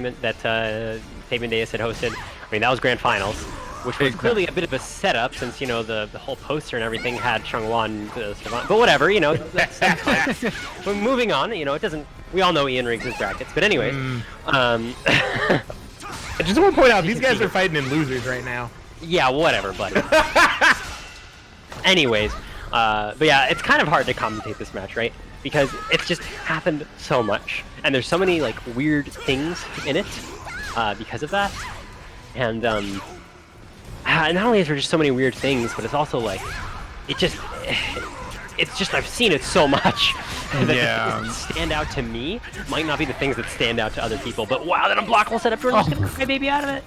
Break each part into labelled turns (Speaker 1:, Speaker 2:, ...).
Speaker 1: tournament that Fabian Deus had hosted. I mean, that was grand finals, which was clearly a bit of a setup since, you know, the whole poster and everything had Xianghua and Cervantes. But whatever, you know, that's fine. But moving on, you know, it doesn't... We all know Ian rigs his brackets, but anyways.
Speaker 2: I just want to point out, these guys are fighting in losers right now.
Speaker 1: Yeah, whatever, buddy. Anyways, but yeah, it's kind of hard to commentate this match, right? Because it's just happened so much, and there's so many like weird things in it because of that. And not only is there just so many weird things, but it's also like it's just I've seen it so much that the things that stand out to me might not be the things that stand out to other people. But wow, that unblockable setup, Jordan's gonna cry baby out of it.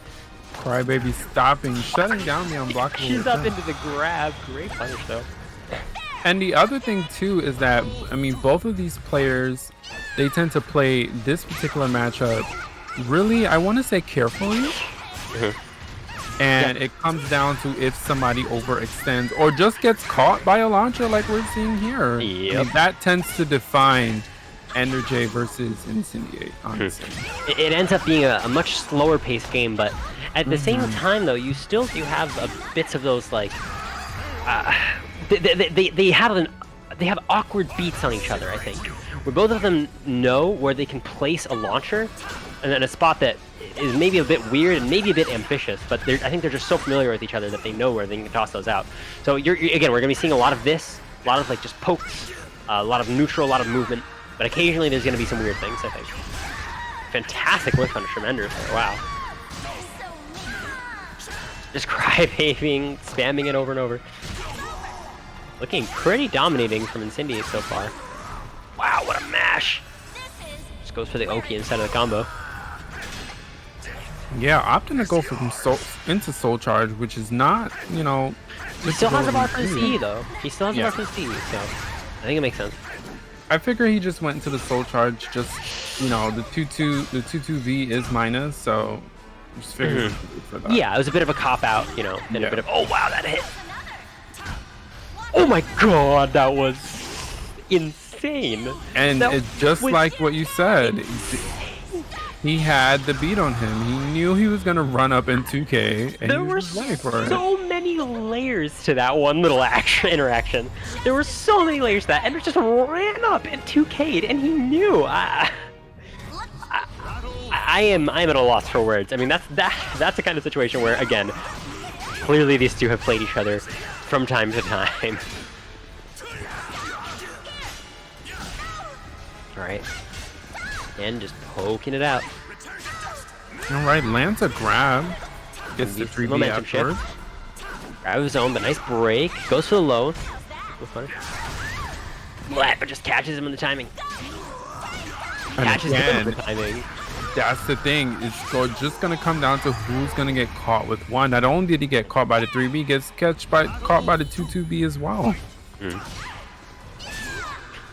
Speaker 3: Crybaby stopping, shutting down the unblockable.
Speaker 1: She's up into the grab. Great punish though.
Speaker 3: And the other thing too is that, I mean, both of these players, they tend to play this particular matchup really, I want to say, carefully. And it comes down to if somebody overextends or just gets caught by a launcher like we're seeing here.
Speaker 1: Yep.
Speaker 3: I mean, that tends to define EndersJ versus Incendiate, honestly.
Speaker 1: It ends up being a much slower paced game, but at the same time though, you still do have bits of those like they have awkward beats on each other, I think, where both of them know where they can place a launcher and then a spot that is maybe a bit weird and maybe a bit ambitious, but I think they're just so familiar with each other that they know where they can toss those out. So again, we're gonna be seeing a lot of this, a lot of like just pokes, a lot of neutral, a lot of movement, but occasionally there's gonna be some weird things, I think. Fantastic lift punish from Enders there, wow. Just crybabying, spamming it over and over. Looking pretty dominating from Incendiate so far. Wow, what a mash! Just goes for the Oki instead of the combo.
Speaker 3: Yeah, opting to go from into Soul Charge, which is not, you know...
Speaker 1: He still has a bar from CE though. He still has a bar from CE, so I think it makes sense.
Speaker 3: I figure he just went into the Soul Charge, just, you know, the 2-2V is minus, so just figured for that.
Speaker 1: Yeah, it was a bit of a cop-out, you know, and a bit of, oh wow, that hit! Oh my god, that was insane!
Speaker 3: And it's just like what you said. He had the beat on him. He knew he was gonna run up in 2K, and
Speaker 1: there were so many layers to that one little interaction. There were so many layers to that, and it just ran up and 2K'd, and he knew. I am at a loss for words. I mean, that's the kind of situation where, again, clearly these two have played each other from time to time. All right. And just poking it out.
Speaker 3: All right, lands a grab. Gets the 3B
Speaker 1: momentum
Speaker 3: afterwards.
Speaker 1: Grab his own, but nice break. Goes for the low. But just catches him in the timing. Catches him in the timing.
Speaker 3: That's the thing. It's just going to come down to who's going to get caught with one. Not only did he get caught by the 3B, he gets caught by the 2-2B as well.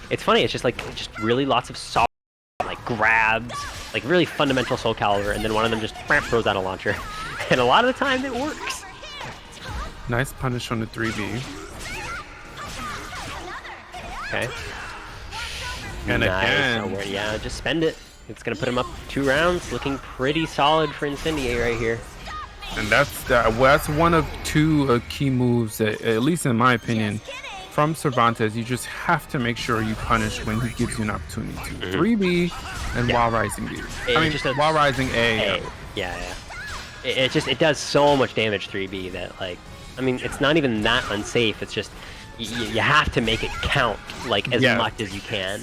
Speaker 1: It's funny. It's just really lots of soft like grabs, like really fundamental Soul Calibur, and then one of them just throws out a launcher. And a lot of the time it works.
Speaker 3: Nice punish on the 3B.
Speaker 1: Okay.
Speaker 3: And again.
Speaker 1: Yeah, just spend it. It's gonna put him up 2 rounds, looking pretty solid for Incendiate right here.
Speaker 3: And that's one of 2 key moves that, at least in my opinion, from Cervantes, you just have to make sure you punish when he gives you an opportunity to. 3B and while rising B. While rising A.
Speaker 1: Yeah. It does so much damage 3B that, like, I mean, it's not even that unsafe. It's just you have to make it count like as much as you can.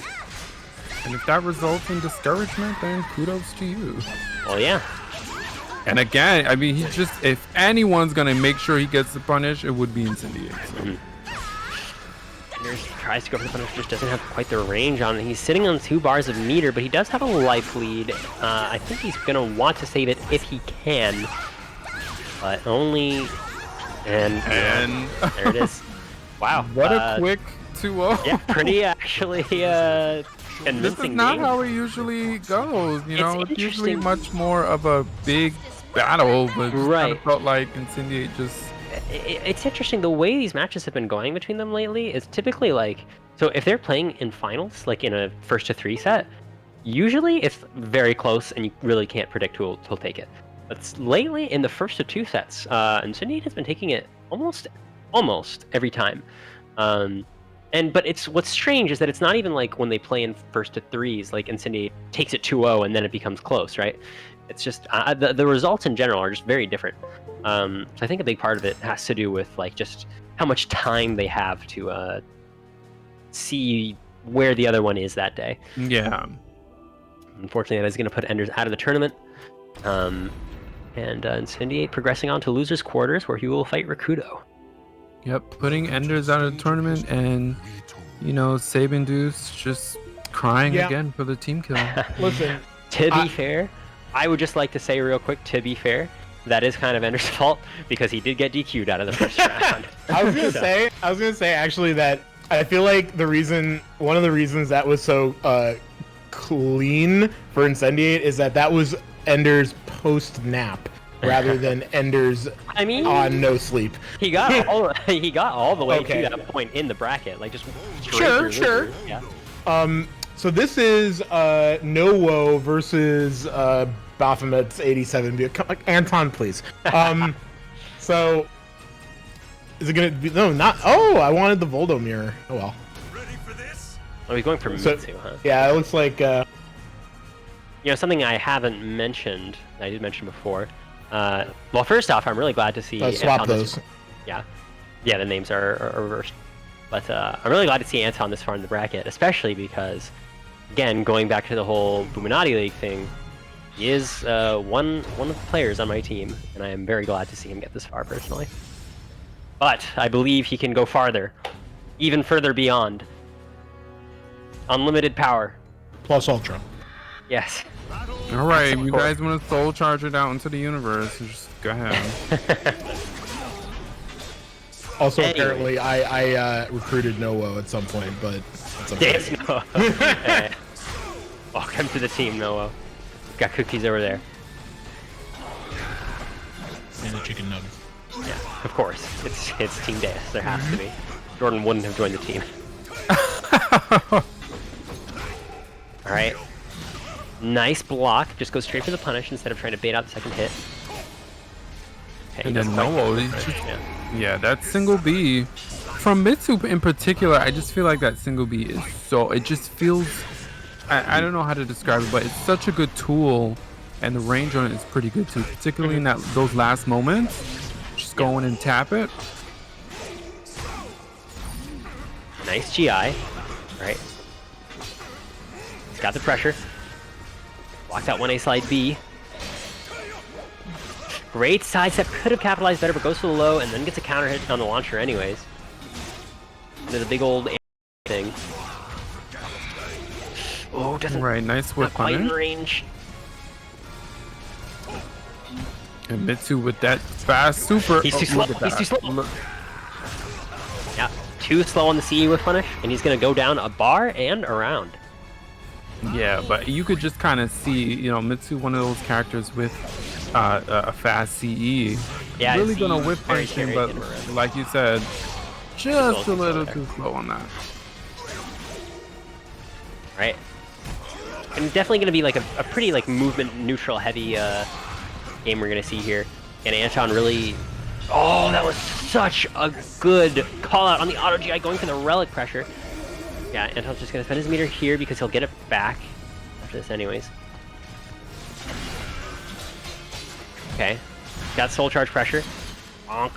Speaker 3: And if that results in discouragement, then kudos to you.
Speaker 1: Well, yeah.
Speaker 3: And again, I mean, he just, if anyone's gonna make sure he gets the punish, it would be Incendiate. So.
Speaker 1: Tries to go for the punish, just doesn't have quite the range on it. He's sitting on 2 bars of meter, but he does have a life lead. I think he's gonna want to save it if he can, but only. And there it is. Wow,
Speaker 3: what a quick 2-0.
Speaker 1: Yeah, pretty actually convincing.
Speaker 3: This is not how it usually goes. You know, it's usually much more of a big battle, but kind of felt like Incendiate just.
Speaker 1: It's interesting, the way these matches have been going between them lately is typically like, so if they're playing in finals, like in a 1st to 3 set, usually it's very close and you really can't predict who'll take it. But lately, in the first of 2 sets, Incendiate has been taking it almost every time. But what's strange is that it's not even like when they play in first to 3s, like Incendiate takes it 2-0 and then it becomes close, right? It's just the results in general are just very different. So I think a big part of it has to do with like just how much time they have to see where the other one is that day.
Speaker 3: Yeah.
Speaker 1: Unfortunately, that is going to put Enders out of the tournament. And Incendiate progressing on to losers quarters, where he will fight Rikuto.
Speaker 3: Yep, putting Enders out of the tournament, and Sabin DEUS just crying again for the team kill.
Speaker 2: Listen,
Speaker 1: to be fair, I would just like to say real quick, to be fair, that is kind of Enders' fault because he did get DQ'd out of the first round.
Speaker 2: I was gonna say actually that I feel like one of the reasons that was so clean for Incendiate is that was Enders post nap rather than Enders on no sleep.
Speaker 1: He got all the way to that point in the bracket, like just
Speaker 2: sure.
Speaker 1: Yeah.
Speaker 2: So this is No Woe versus Baphomets 87. Anton, please. So is it gonna be I wanted the Voldo mirror. Oh well.
Speaker 4: Ready for this?
Speaker 1: Oh, he's going for Mitsu, huh?
Speaker 2: Yeah, it looks like
Speaker 1: something I haven't mentioned, I did mention before. Well, first off, I'm really glad to see
Speaker 2: swap those.
Speaker 1: Yeah, the names are reversed. But I'm really glad to see Anton this far in the bracket, especially because, again, going back to the whole Buminati League thing, he is one of the players on my team, and I am very glad to see him get this far personally. But I believe he can go farther, even further beyond. Unlimited power.
Speaker 2: Plus Ultra.
Speaker 1: Yes.
Speaker 3: All right, you guys want to soul charge it out into the universe? Just go ahead.
Speaker 2: Also, apparently, I recruited No Woe at some point, but that's okay.
Speaker 1: Yes, No. Hey. Welcome to the team, No Woe. Got cookies over there.
Speaker 2: And the chicken nuggets.
Speaker 1: Yeah, of course. It's Team DEUS. There has to be. Jordan wouldn't have joined the team. All right. Nice block. Just go straight for the punish instead of trying to bait out the second hit. Okay,
Speaker 3: and then No Woe, yeah, that single B from Mitsu in particular, I just feel like that single B is it just feels, I don't know how to describe it, but it's such a good tool, and the range on it is pretty good too, particularly in those last moments. Just go in and tap it.
Speaker 1: Nice GI. Right. He's got the pressure. Blocked out 1A slide B. Great sidestep, could have capitalized better, but goes for the low and then gets a counter hit on the launcher anyways. Into the big old thing. Oh, doesn't
Speaker 3: nice whip
Speaker 1: quite in
Speaker 3: punish.
Speaker 1: range.
Speaker 3: And Mitsu with that fast super.
Speaker 1: He's too slow. He's too slow. Yeah, too slow on the CE with punish, and he's gonna go down a bar and around.
Speaker 3: Yeah, but you could just kind of see, Mitsu, one of those characters with a fast CE.
Speaker 1: Yeah,
Speaker 3: really
Speaker 1: CE
Speaker 3: gonna whip punish him, but like you said, just a little too slow on that.
Speaker 1: Right. And definitely gonna be like a pretty like movement neutral heavy game we're gonna see here. And Anton really, that was such a good call out on the auto GI going for the relic pressure. Yeah, Anton's just gonna spend his meter here because he'll get it back after this anyways. Okay, got soul charge pressure. Bonk.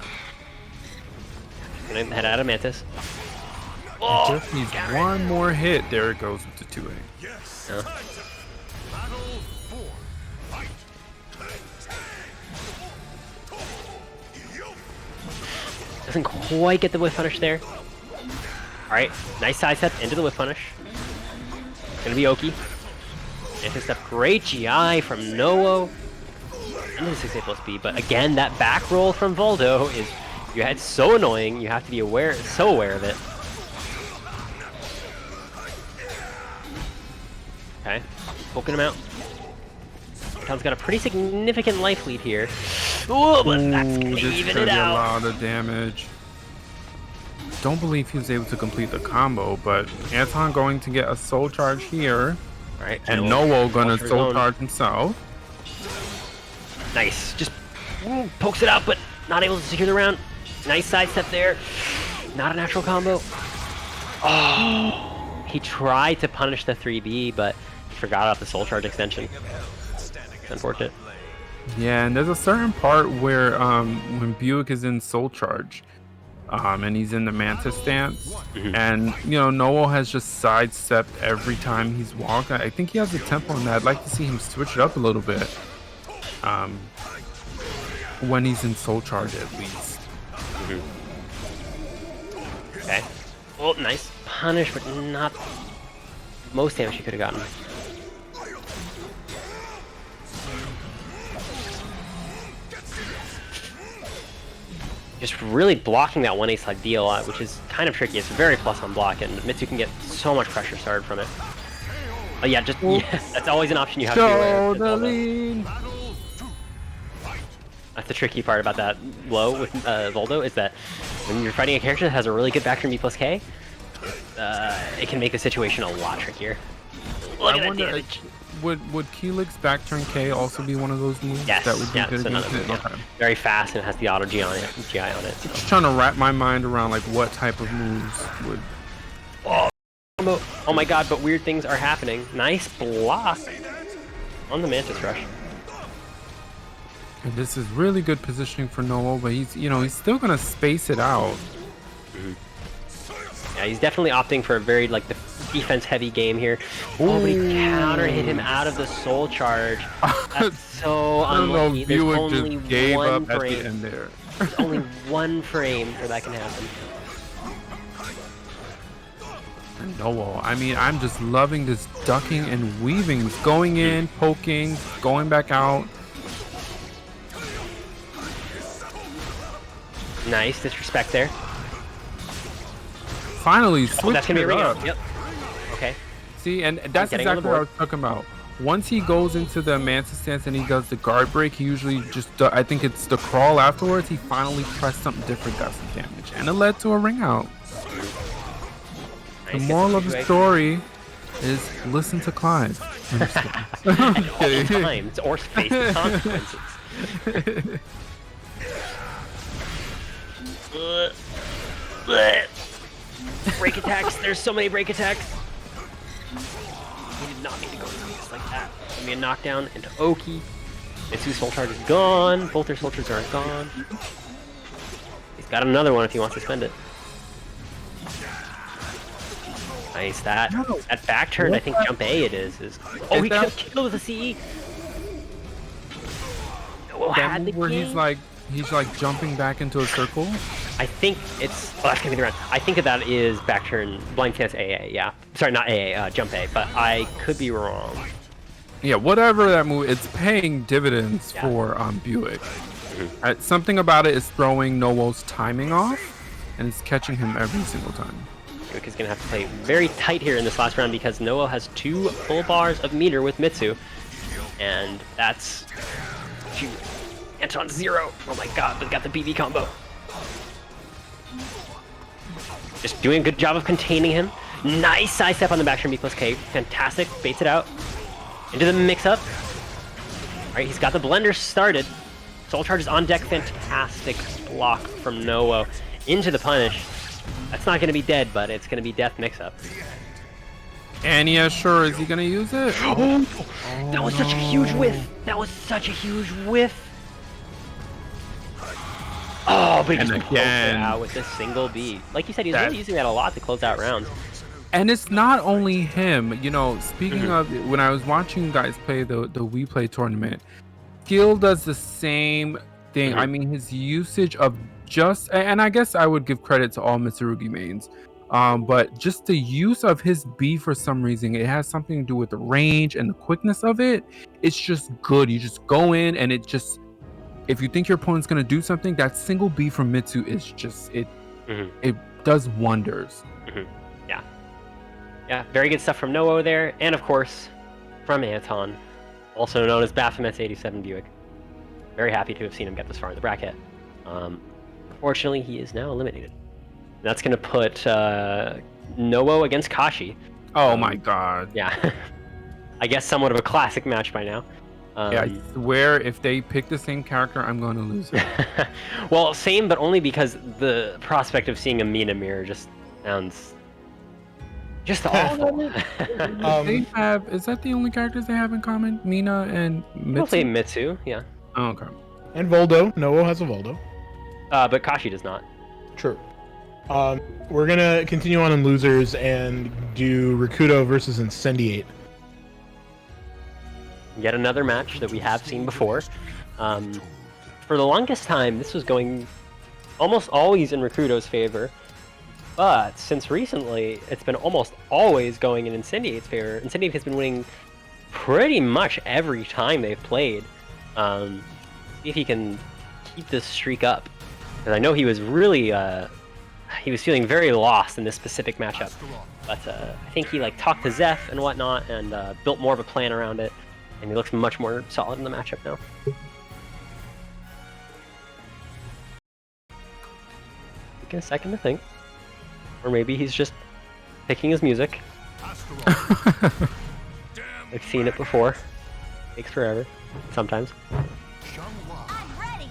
Speaker 1: Gonna head out of Mantis. Oh,
Speaker 3: just needs one more hit. There it goes with the 2A.
Speaker 4: Yes.
Speaker 1: Yeah.
Speaker 4: Battle 4. Fight.
Speaker 1: Doesn't quite get the whiff punish there. Alright, nice sidestep into the whiff punish. Gonna be Oki. Anti-step, great GI from No Woe. Into the 6A plus B, but again, that back roll from Voldo is it's so annoying, you have to be so aware of it. Okay, poking him out. Anton's got a pretty significant life lead here. Ooh, but that's gonna even it out.
Speaker 3: A lot of damage. Don't believe he was able to complete the combo, but Anton going to get a soul charge here.
Speaker 1: All right,
Speaker 3: And No Woe gonna
Speaker 1: Ultra
Speaker 3: soul
Speaker 1: zone.
Speaker 3: charge himself.
Speaker 1: Nice. Just pokes it out, but not able to secure the round. Nice sidestep there. Not a natural combo. Oh, he tried to punish the 3B, but he forgot about the soul charge extension. It's unfortunate.
Speaker 3: Yeah, and there's a certain part where when Buick is in soul charge, and he's in the Manta stance, and No Woe has just sidestepped every time he's walked. I think he has the tempo on that. I'd like to see him switch it up a little bit. When he's in soul charge, at least.
Speaker 1: Okay. Well, nice punish, but not most damage he could have gotten. Just really blocking that 1A slide D a lot, which is kind of tricky. It's very plus on block, and Mitsu can get so much pressure started from it. Oh yeah, that's always an option you have to be aware of.
Speaker 3: Show the lead.
Speaker 1: That's the tricky part about that low with Voldo, is that when you're fighting a character that has a really good back turn B plus K, it can make the situation a lot trickier. Look at that damage.
Speaker 3: Would Keelik's back turn K also be one of those moves
Speaker 1: Yes,
Speaker 3: that would be
Speaker 1: yeah,
Speaker 3: good
Speaker 1: it's another
Speaker 3: against
Speaker 1: move,
Speaker 3: it?
Speaker 1: yeah.
Speaker 3: Okay.
Speaker 1: Very fast, and it has the auto G on it, GI on it. So.
Speaker 3: Just trying to wrap my mind around like what type of moves would.
Speaker 1: Oh my god, but weird things are happening. Nice block on the Mantis Rush.
Speaker 3: And this is really good positioning for No Woe, but he's still gonna space it out.
Speaker 1: Yeah, he's definitely opting for a very the defense-heavy game here. Oh, but he counter hit him out of the soul charge. That's so unlucky. There's
Speaker 3: Buick
Speaker 1: only
Speaker 3: just gave
Speaker 1: one
Speaker 3: up at
Speaker 1: frame.
Speaker 3: the end there.
Speaker 1: There's only one frame where that can happen.
Speaker 3: And No Woe, I mean, I'm just loving this ducking and weaving. He's going in, poking, going back out.
Speaker 1: Nice disrespect there.
Speaker 3: Finally,
Speaker 1: Oh,
Speaker 3: switching
Speaker 1: that's gonna be a
Speaker 3: it
Speaker 1: ring
Speaker 3: up.
Speaker 1: out. Yep. Okay.
Speaker 3: See, and that's
Speaker 1: getting on the
Speaker 3: exactly what I was talking about. Once he goes into the Manta stance and he does the guard break, he usually just, I think it's the crawl afterwards, he finally pressed something different, got some damage. And it led to a ring out.
Speaker 1: Nice,
Speaker 3: The
Speaker 1: gets
Speaker 3: moral of the
Speaker 1: situation.
Speaker 3: story is listen to Clive. I'm just kidding.
Speaker 1: At all times, or face the consequences. Break attacks. There's so many break attacks. He did not need to go just like that. Give me a knockdown into Oki. Mitsu's soul charge is gone. Both their soul charges are gone. He's got another one if he wants to spend it. Nice. That back turn, I think jump A it is. Oh, he could have killed with a CE. Oh,
Speaker 3: That
Speaker 1: had the
Speaker 3: move where
Speaker 1: king.
Speaker 3: he's like jumping back into a circle.
Speaker 1: I think it's. Oh, that's gonna be the round. I think that is back turn blind stance AA. Yeah, sorry, not AA. Jump A. But I could be wrong.
Speaker 3: Yeah, whatever that move, it's paying dividends for Buick. Something about it is throwing No Woe's timing off, and it's catching him every single time.
Speaker 1: Buick is gonna have to play very tight here in this last round because No Woe has 2 full bars of meter with Mitsu, and that's. Anton 0. Oh my god, but got the BB combo. Just doing a good job of containing him. Nice side step on the back turn B plus K. Fantastic. Baits it out. Into the mix-up. Alright, he's got the blender started. Soul charge is on deck. Fantastic block from No Woe. Into the punish. That's not going to be dead, but it's going to be death mix-up.
Speaker 3: And yeah, sure, is he gonna use it?
Speaker 1: Oh, that was such a huge whiff. That was such a huge whiff. Oh, but he just poked it out with a single B. Like you said, he's really using that a lot to close out rounds.
Speaker 3: And it's not only him. Speaking of, when I was watching you guys play the We Play tournament, Skill does the same thing. I mean, his usage of and I guess I would give credit to all Mitsurugi mains, but just the use of his B for some reason, it has something to do with the range and the quickness of it. It's just good. You just go in and it just, if you think your opponent's gonna do something, that single B from Mitsu is just it does wonders.
Speaker 1: Yeah, very good stuff from No Woe there, and of course from Anton, also known as Baphomets 87 Buick. Very happy to have seen him get this far in the bracket. Unfortunately, he is now eliminated. That's going to put No Woe against Kashi.
Speaker 3: Oh my god.
Speaker 1: Yeah. I guess somewhat of a classic match by now.
Speaker 3: Yeah, I swear if they pick the same character, I'm going to lose it.
Speaker 1: Well, same, but only because the prospect of seeing a Mina mirror just sounds just awful.
Speaker 3: They have, is that the only characters they have in common? Mina and
Speaker 1: I'll say
Speaker 3: Mitsu?
Speaker 1: Mitsu, yeah.
Speaker 3: Oh, okay.
Speaker 2: And Voldo. No Woe has a Voldo.
Speaker 1: But Kashi does not.
Speaker 2: True. We're gonna continue on in losers and do Rikuto versus Incendiate.
Speaker 1: Yet another match that we have seen before. For the longest time, this was going almost always in Rikuto's favor. But since recently, it's been almost always going in Incendiate's favor. Incendiate has been winning pretty much every time they've played. See if he can keep this streak up. Because I know he was really, he was feeling very lost in this specific matchup. But I think he like talked to Xeph and whatnot and built more of a plan around it. And he looks much more solid in the matchup now. Take a second to think. Or maybe he's just picking his music.
Speaker 4: Astaroth.
Speaker 1: I've seen it before. Takes forever. Sometimes.
Speaker 4: Xianghua.
Speaker 5: I'm ready.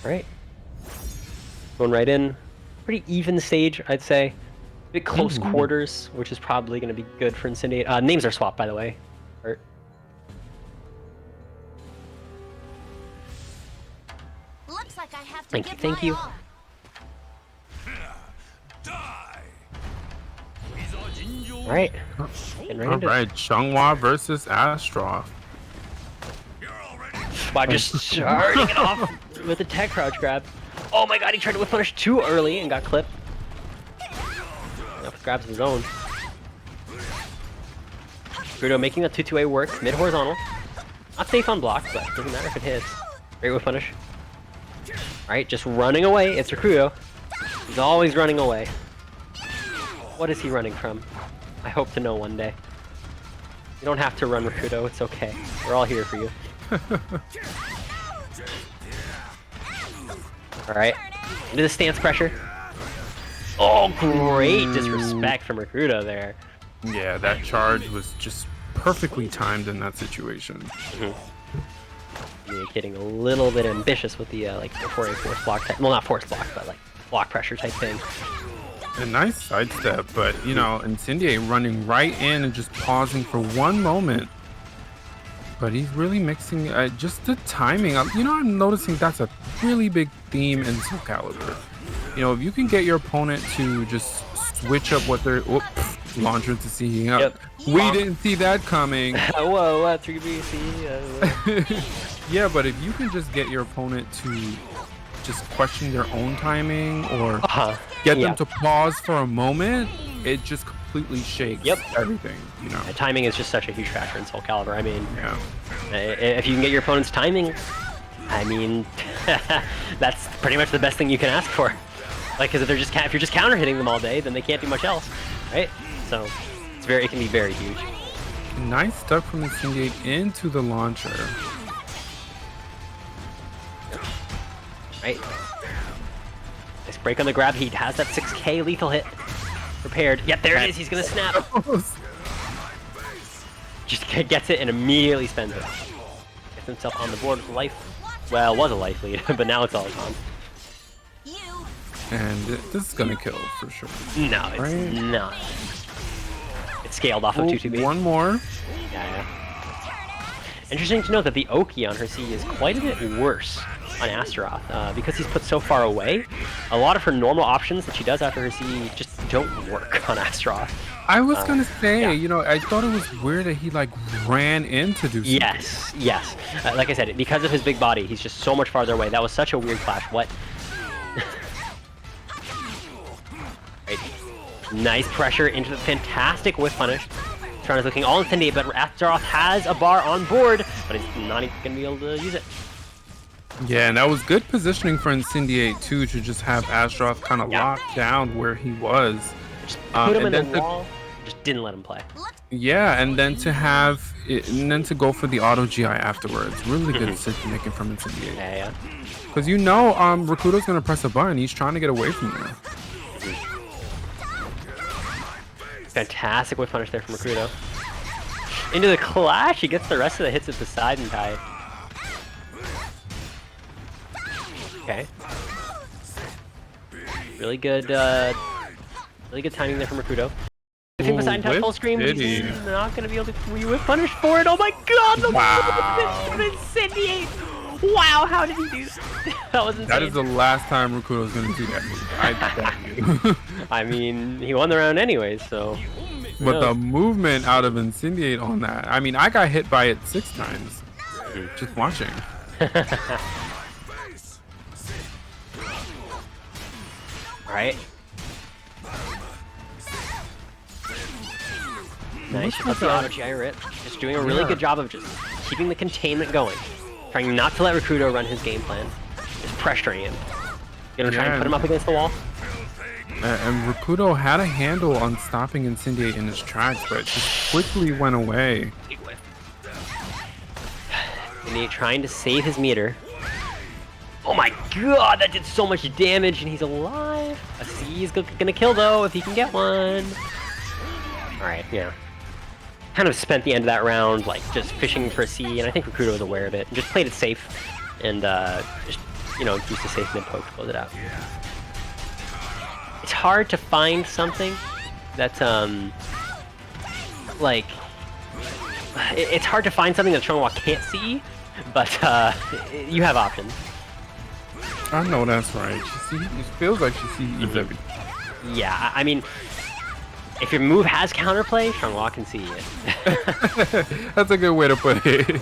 Speaker 1: Alright. Going right in. Pretty even stage, I'd say. Bit close quarters, which is probably going to be good for Incendiate. Names are swapped, by the way. Art.
Speaker 5: Looks like I have to
Speaker 1: Thank you,
Speaker 5: give
Speaker 1: thank
Speaker 5: my
Speaker 1: you.
Speaker 5: all.
Speaker 4: Die.
Speaker 1: Alright. Getting right into it.
Speaker 3: Alright, Xianghua versus Astaroth.
Speaker 4: You're already
Speaker 1: By just starting it off with a tech crouch grab. Oh my god, he tried to whip punish too early and got clipped. Grabs his own. Rikuto making the 2-2A work, mid horizontal. Not safe on block, but doesn't matter if it hits. Great whip punish. Alright, just running away. It's Rikuto. He's always running away. What is he running from? I hope to know one day. You don't have to run, Rikuto. It's okay. We're all here for you. Alright. Into the stance pressure. Oh, great disrespect from Rikuto there.
Speaker 3: Yeah, that charge was just perfectly timed in that situation.
Speaker 1: Yeah, getting a little bit ambitious with the like 4A force block type. Well, not force block, but like block pressure type thing.
Speaker 3: A nice sidestep, but you know, Incendiate running right in and just pausing for one moment. But he's really mixing just the timing. You know, I'm noticing that's a really big theme in Soul Calibur. You know, if you can get your opponent to just switch up what they're launcher to seeing up.
Speaker 1: Yep.
Speaker 3: We didn't see that coming.
Speaker 1: Whoa, 3BC.
Speaker 3: Yeah, but if you can just get your opponent to just question their own timing or get them to pause for a moment, it just completely shakes everything, you know.
Speaker 1: Timing is just such a huge factor in Soul Calibur. I mean,
Speaker 3: Yeah.
Speaker 1: if you can get your opponent's timing, I mean, that's pretty much the best thing you can ask for. Like, because if you're just counter hitting them all day, then they can't do much else, right? So it can be very huge.
Speaker 3: Nice stuff from Incendiate into the launcher.
Speaker 1: Right. Nice break on the grab. He has that 6K lethal hit prepared. Yep, there it is. He's gonna snap. Just gets it and immediately spends it. Gets himself on the board with life. Well, it was a life lead, but now it's all gone.
Speaker 3: And this is gonna kill for sure.
Speaker 1: No, it's not. It's scaled off of 2-2B.
Speaker 3: One more.
Speaker 1: Yeah. Interesting to note that the Oki on her C is quite a bit worse on Astaroth because he's put so far away. A lot of her normal options that she does after her C just don't work on Astaroth.
Speaker 3: I was gonna say, you know, I thought it was weird that he like ran in to do something.
Speaker 1: Yes. Like I said, because of his big body, he's just so much farther away. That was such a weird clash. What? Right. Nice pressure into the fantastic whiff punish. Tron is looking all Incendiate, but Astaroth has a bar on board, but he's not even going to be able to use it.
Speaker 3: Yeah, and that was good positioning for Incendiate too, to just have Astaroth kind of locked down where he was.
Speaker 1: Just put him in the wall, just didn't let him play.
Speaker 3: Yeah, and then to have it, and then to go for the auto GI afterwards. Really good decision making from Incendiate.
Speaker 1: Yeah.
Speaker 3: Because you know, Rikuto's going to press a button. He's trying to get away from there.
Speaker 1: Fantastic whip punish there from Rikuto. Into the clash, he gets the rest of the hits at the side and tie. Okay. Really good timing there from Rikuto. I think beside time full screen, but he's not gonna be able to whip punish for it. Oh my god, the movement from Incendiate! Wow, how did he do that? That was insane.
Speaker 3: That is the last time Rikuto's gonna do that move. I bet you.
Speaker 1: I mean, he won the round anyways, so.
Speaker 3: But the movement out of Incendiate on that, I mean, I got hit by it 6 times. Just watching.
Speaker 1: Alright. Nice, that's the auto gyro. Just doing a really good job of just keeping the containment going. Trying not to let Rikuto run his game plan. Just pressuring him. Gonna try and put him up against the wall.
Speaker 3: And Rikuto had a handle on stopping Incendiate in his tracks, but just quickly went away.
Speaker 1: And he's trying to save his meter. Oh my god, that did so much damage, and he's alive. A C is gonna kill though if he can get one. Alright, yeah. Kind of spent the end of that round like just fishing for a C, and I think Rikuto was aware of it and just played it safe and just, you know, used a safe mid poke to close it out. It's hard to find something that's like it's hard to find something that Xianghua can't see, but you have options.
Speaker 3: I know that's right. It feels like she sees everything.
Speaker 1: Yeah, I mean, if your move has counterplay, Xianghua can see it.
Speaker 3: That's a good way to put it.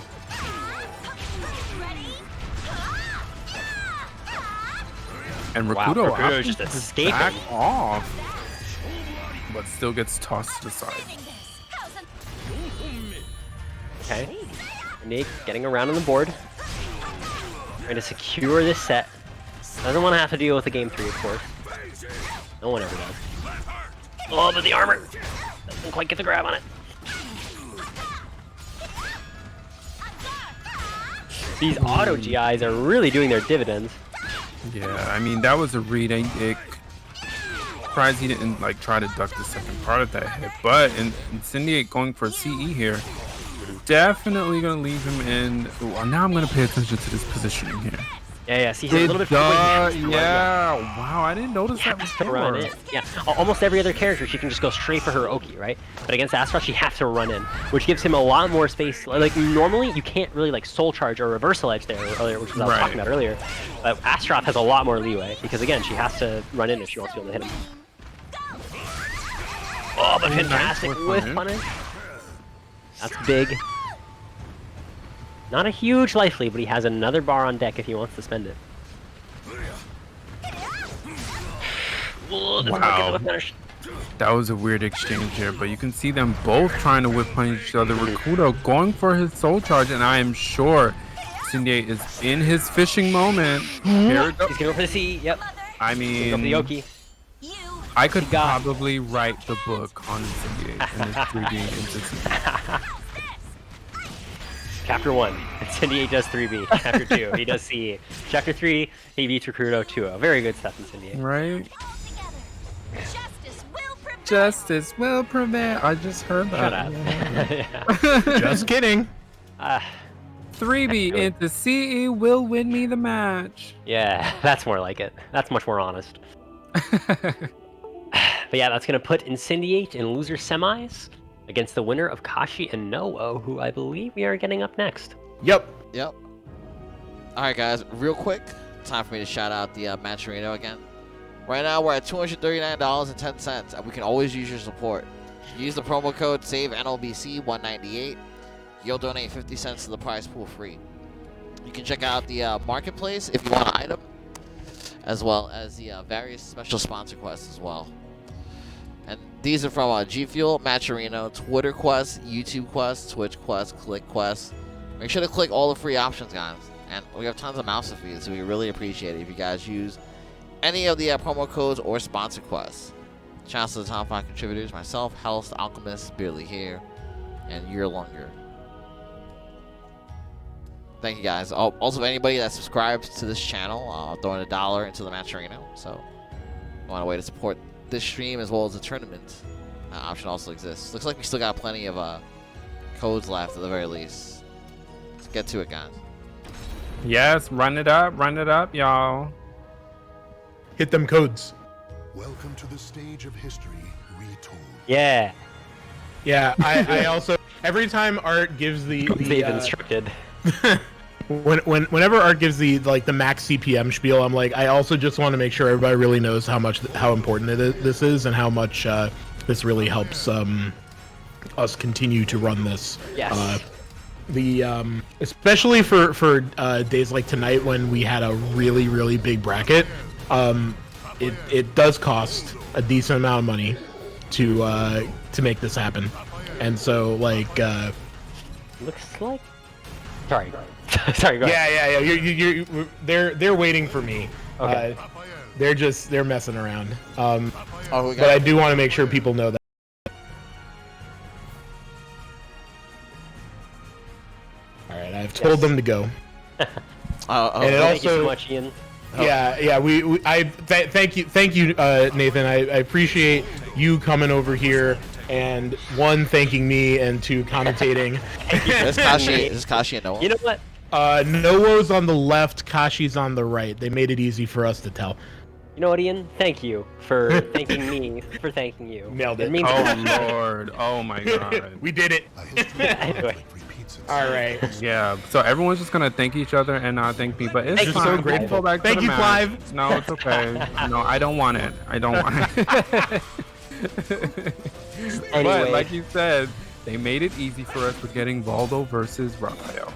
Speaker 3: And Rikuto,
Speaker 1: Rikuto just escaping.
Speaker 3: Back off, but still gets tossed to the side.
Speaker 1: Okay, Nick getting around on the board, trying to secure this set. Doesn't want to have to deal with the game 3, of course. No one ever does. Oh, but the armor doesn't quite get the grab on it. These auto GIs are really doing their dividends.
Speaker 3: Yeah, I mean, that was a read. Surprised he didn't like try to duck the second part of that hit, but Incendiate going for a CE here, definitely gonna leave him in. Ooh, now I'm gonna pay attention to this positioning here.
Speaker 1: Yeah, see, he's a little bit
Speaker 3: wow, I didn't notice that before.
Speaker 1: Yeah, almost every other character, she can just go straight for her Oki, right? But against Astaroth, she has to run in, which gives him a lot more space. Like, normally, you can't really, like, soul charge or reversal edge there earlier, which was what I was talking about earlier. But Astaroth has a lot more leeway, because, again, she has to run in if she wants to be able to hit him. Oh, but fantastic whiff punish. That's big. Not a huge life lead, but he has another bar on deck if he wants to spend it.
Speaker 3: Wow. That was a weird exchange here, but you can see them both trying to whip punish each other. Rikuto going for his soul charge, and I am sure Incendiate is in his fishing moment. Here it goes.
Speaker 1: He's going for the C, yep.
Speaker 3: I mean,
Speaker 1: the Oki.
Speaker 3: I could probably write the book on Incendiate in his 3D instance.
Speaker 1: Chapter 1, Incendiate does 3B. Chapter 2, he does CE. Chapter 3, he beats Rikuto 2-0. Very good stuff, Incendiate.
Speaker 3: Right? Justice will prevail. I just heard that.
Speaker 1: Shut up.
Speaker 2: Just kidding.
Speaker 3: 3B into CE will win me the match.
Speaker 1: Yeah, that's more like it. That's much more honest. But yeah, that's going to put Incendiate in loser semis against the winner of Kashi and No Woe, who I believe we are getting up next.
Speaker 2: Yep.
Speaker 6: All right, guys, real quick, time for me to shout out the Matcherino again. Right now, we're at $239.10, and we can always use your support. Use the promo code SAVENLBC198. You'll donate 50 cents to the prize pool free. You can check out the marketplace if you want an item, as well as the various special sponsor quests as well. And these are from G Fuel, Matcherino, Twitter Quest, YouTube Quest, Twitch Quest, Click Quest. Make sure to click all the free options, guys. And we have tons of mouse feeds, so we really appreciate it if you guys use any of the promo codes or sponsor quests. Shouts to the top 5 contributors, myself, Health, Alchemist, Barely Here, and Year Longer. Thank you, guys. Also, anybody that subscribes to this channel, throwing $1 into the Matcherino. So, if you want a way to support this stream as well as the tournament, option also exists. Looks like we still got plenty of codes left at the very least. Let's get to it, guys.
Speaker 3: Yes, run it up, y'all.
Speaker 2: Hit them codes.
Speaker 4: Welcome to the stage of history retold.
Speaker 1: Yeah.
Speaker 2: Yeah, I also every time Art gives
Speaker 1: They've instructed.
Speaker 2: Whenever Art gives the max CPM spiel, I'm like, I also just want to make sure everybody really knows how important this is and how much this really helps us continue to run this.
Speaker 1: Yes.
Speaker 2: Especially for days like tonight when we had a really big bracket, it does cost a decent amount of money to make this happen, and so like
Speaker 1: Looks like. Sorry. Sorry. Go ahead.
Speaker 2: Yeah. They're waiting for me.
Speaker 1: Okay.
Speaker 2: They're messing around.
Speaker 6: We
Speaker 2: But I do want to make sure people know that. All right, I've told them to go. And it
Speaker 1: Thank you so
Speaker 2: also,
Speaker 1: much, Ian.
Speaker 2: yeah. Thank you, Nathan. I appreciate you coming over here and one, thanking me, and two, commentating.
Speaker 6: Is this Kashi and No Woe?
Speaker 1: You know what?
Speaker 2: No Woe's on the left, Kashi's on the right. They made it easy for us to tell.
Speaker 1: You know what, Ian? Thank you for thanking me for thanking you.
Speaker 2: Nailed it.
Speaker 1: means
Speaker 3: Oh Lord, oh my God.
Speaker 2: We did it.
Speaker 4: A history of
Speaker 1: Anyway.
Speaker 4: conflict repeats itself.
Speaker 2: All right.
Speaker 3: Yeah, so everyone's just gonna thank each other and not thank me, but it's
Speaker 1: Thank you,
Speaker 3: fine.
Speaker 1: so
Speaker 3: We can
Speaker 2: grateful.
Speaker 3: go back to
Speaker 2: Thank
Speaker 3: the
Speaker 2: you,
Speaker 3: match.
Speaker 2: Clive.
Speaker 3: No, it's okay. No, I don't want it. I don't want it.
Speaker 1: Anyway.
Speaker 3: But like you said, they made it easy for us with getting Voldo versus Raphael.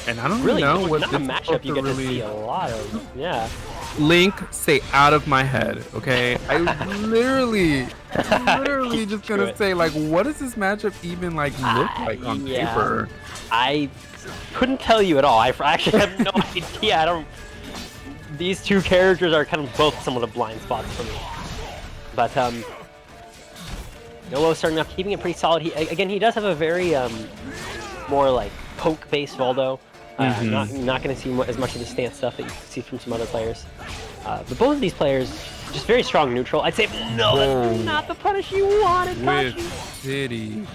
Speaker 3: And I don't
Speaker 1: really
Speaker 3: know what
Speaker 1: not a
Speaker 3: this is
Speaker 1: matchup
Speaker 3: supposed
Speaker 1: you
Speaker 3: to
Speaker 1: get to
Speaker 3: really...
Speaker 1: see a lot of. Yeah.
Speaker 3: Link, stay out of my head, okay? I literally just
Speaker 1: Screw
Speaker 3: gonna
Speaker 1: it.
Speaker 3: say, like, what does this matchup even like look like on
Speaker 1: yeah.
Speaker 3: paper?
Speaker 1: I couldn't tell you at all. I actually have no idea. I don't. These two characters are kind of both somewhat of blind spots for me. But No Woe starting off, keeping it pretty solid. He does have a very more like poke-based Voldo. Not going to see as much of the stance stuff that you see from some other players. But both of these players, just very strong neutral. I'd say no, that's not the punish you wanted,
Speaker 3: With
Speaker 1: Kashi.
Speaker 3: City.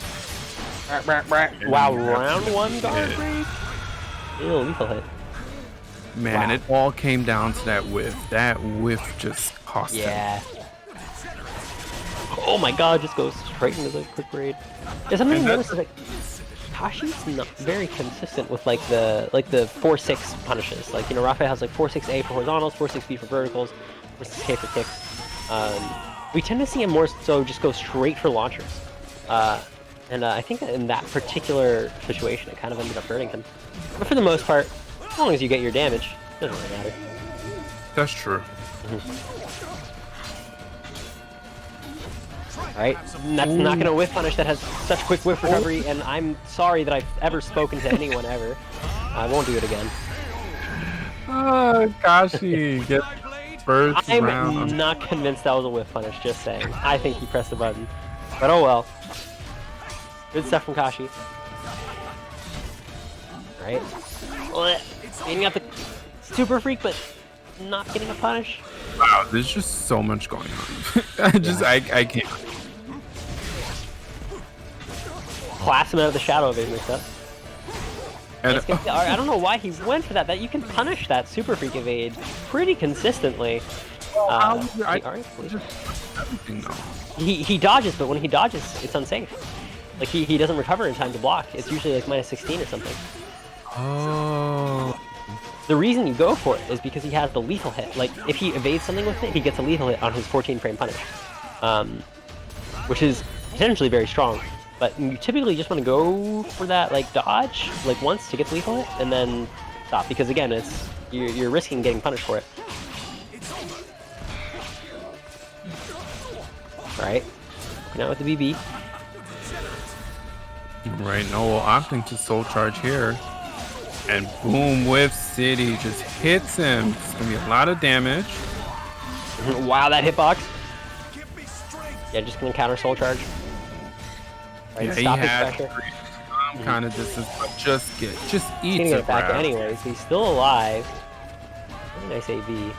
Speaker 1: Wow, round one guard break. Ew, lethal hit.
Speaker 3: Man,
Speaker 1: Wow.
Speaker 3: it all came down to that whiff. That whiff just cost him.
Speaker 1: Yeah. Oh my God, just goes straight into the quick raid. There's something
Speaker 3: And
Speaker 1: I noticed is like Kashi's not very consistent with like the 4-6 punishes. Like, you know, Raphael has like 4-6A for horizontals, 4-6B for verticals, 4-6K for kicks. We tend to see him more so just go straight for launchers. And I think that in that particular situation, it kind of ended up hurting him. But for the most part, as long as you get your damage, it doesn't really matter.
Speaker 3: That's true.
Speaker 1: Alright, that's not going to whiff punish that has such quick whiff recovery, and I'm sorry that I've ever spoken to anyone ever. I won't do it again.
Speaker 3: Oh, Kashi get first
Speaker 1: I'm
Speaker 3: round.
Speaker 1: not convinced that was a whiff punish, just saying. I think he pressed the button. But oh well. Good stuff from Kashi. Alright. Getting out the super freak, but not getting a punish.
Speaker 3: Wow, there's just so much going on. I can't.
Speaker 1: Class him out of the shadow evasion stuff.
Speaker 3: And,
Speaker 1: I don't know why he went for that. That you can punish that super freak evade pretty consistently.
Speaker 3: everything though.
Speaker 1: He dodges, but when he dodges, it's unsafe. Like he doesn't recover in time to block. It's usually like -16 or something.
Speaker 3: Oh.
Speaker 1: The reason you go for it is because he has the lethal hit. Like if he evades something with it, he gets a lethal hit on his 14-frame punish, which is potentially very strong. But you typically just want to go for that like dodge like once to get the lethal hit and then stop, because again it's you're risking getting punished for it. Alright, now with the BB.
Speaker 3: Right, no, well, opting to soul charge here. And boom, with City just hits him. It's gonna be a lot of damage.
Speaker 1: Wow, that hitbox. Yeah, just gonna counter soul charge. Right,
Speaker 3: Yeah,
Speaker 1: stop
Speaker 3: he
Speaker 1: his
Speaker 3: had
Speaker 1: pressure.
Speaker 3: kind of distance, but just
Speaker 1: He's
Speaker 3: eats
Speaker 1: gonna get
Speaker 3: it
Speaker 1: it back
Speaker 3: back.
Speaker 1: anyways. He's still alive. Very nice AV.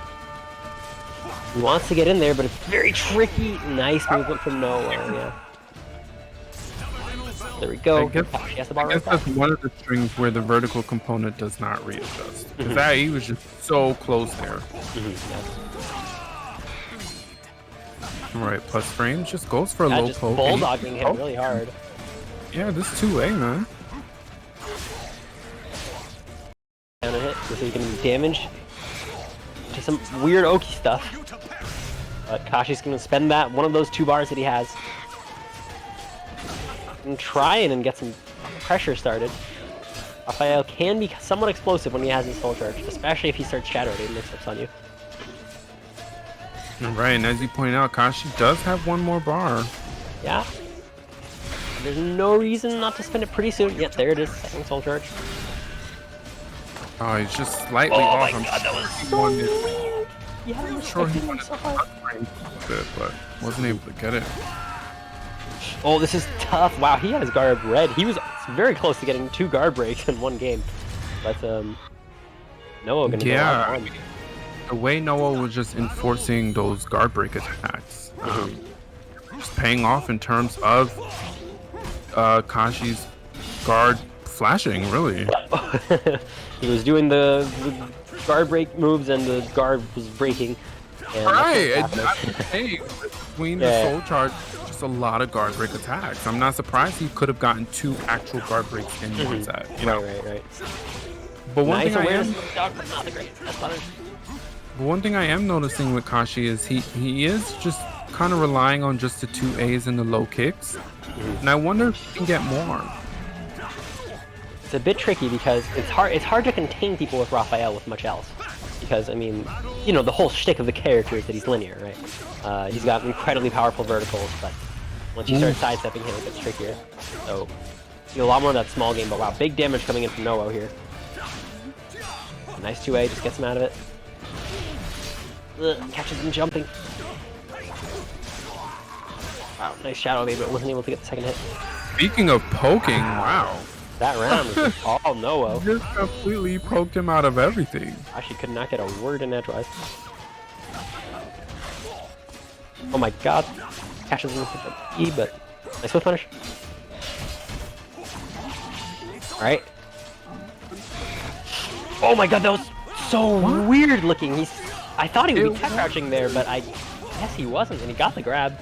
Speaker 1: He wants to get in there, but it's very tricky. Nice movement from No Woe, yeah. There we go. She has the bar
Speaker 3: I guess
Speaker 1: right back.
Speaker 3: that's one of the strings where the vertical component does not readjust. Because that he was just so close there. Alright, plus frames just goes for a low
Speaker 1: Just
Speaker 3: poke.
Speaker 1: bulldogging him really hard.
Speaker 3: Yeah, this 2A, man.
Speaker 1: Down a hit, so he can damage to some weird Oki stuff. But Kashi's gonna spend that, one of those 2 bars that he has. And try and get some pressure started. Raphael can be somewhat explosive when he has his full charge, especially if he starts Shadow Raid mix-ups on you.
Speaker 3: Right, and as you point out, Kashi does have one more bar.
Speaker 1: Yeah. There's no reason not to spend it pretty soon. Yep, there it is, second soul charge.
Speaker 3: Oh, he's just slightly
Speaker 1: Oh
Speaker 3: off.
Speaker 1: my
Speaker 3: I'm
Speaker 1: god, that was
Speaker 3: he
Speaker 1: so
Speaker 3: wanted-
Speaker 1: weird. Yeah, I was
Speaker 3: sure he
Speaker 1: expecting him
Speaker 3: wanted
Speaker 1: so
Speaker 3: to
Speaker 1: hard.
Speaker 3: cut frame a bit, but wasn't able to get it.
Speaker 1: Oh, this is tough. Wow, he had his guard red. He was very close to getting 2 guard breaks in one game. But, Noah gonna go out
Speaker 3: Yeah,
Speaker 1: on.
Speaker 3: the way Noah was just enforcing those guard break attacks, just paying off in terms of Kashi's guard flashing, really.
Speaker 1: He was doing the guard break moves and the guard was breaking. And
Speaker 3: Right,
Speaker 1: that's what happened.
Speaker 3: hey, between
Speaker 1: Yeah.
Speaker 3: the soul charge, just a lot of guard break attacks. I'm not surprised he could have gotten 2 actual guard breaks in one set. You know,
Speaker 1: Right.
Speaker 3: but one
Speaker 1: Nice
Speaker 3: thing I
Speaker 1: awareness
Speaker 3: am,
Speaker 1: of the dog, but not the greatest. That's butter.
Speaker 3: but one thing I am noticing with Kashi is he is just kind of relying on just the 2As and the low kicks, and I wonder if he can get more.
Speaker 1: It's a bit tricky because it's hard to contain people with Raphael with much else. Because, I mean, you know, the whole shtick of the character is that he's linear, right? He's got incredibly powerful verticals, but once you start sidestepping him, it gets trickier. So, you know, a lot more of that small game, but wow, big damage coming in from No Woe here. Nice 2A, just gets him out of it. Ugh, catches him jumping. Wow, nice Shadow Baby, but wasn't able to get the second hit.
Speaker 3: Speaking of poking, wow,
Speaker 1: That round was just all No Woe.
Speaker 3: just completely poked him out of everything.
Speaker 1: Actually could not get a word in edgewise. Oh my god. Catches him with the E, but nice whip punish. Alright. Oh my god, that was so weird looking. I thought he would be tech crouching there, but I guess he wasn't, and he got the grab.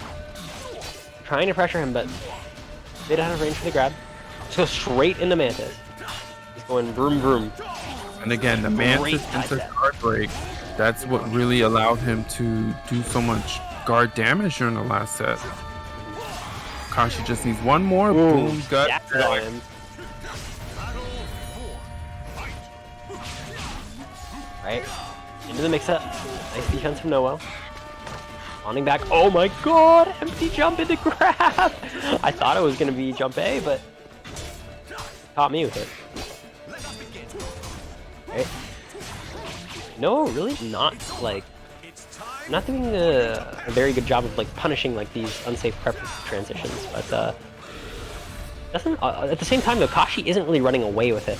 Speaker 1: Trying to pressure him, but bit out of range for the grab. Just go straight into Mantis. He's going vroom vroom.
Speaker 3: And again, the Mantis into guard break, that's what really allowed him to do so much guard damage during the last set. Kashi just needs one more, boom, gut.
Speaker 1: That's it on him. Right, into the mix-up. Nice defense from No Woe. Spawning back. Oh my god! Empty jump into grab! I thought it was gonna be jump A, but caught me with it. Right. No, really not not doing a very good job of like punishing like these unsafe prep transitions, but doesn't at the same time though Kashi isn't really running away with it.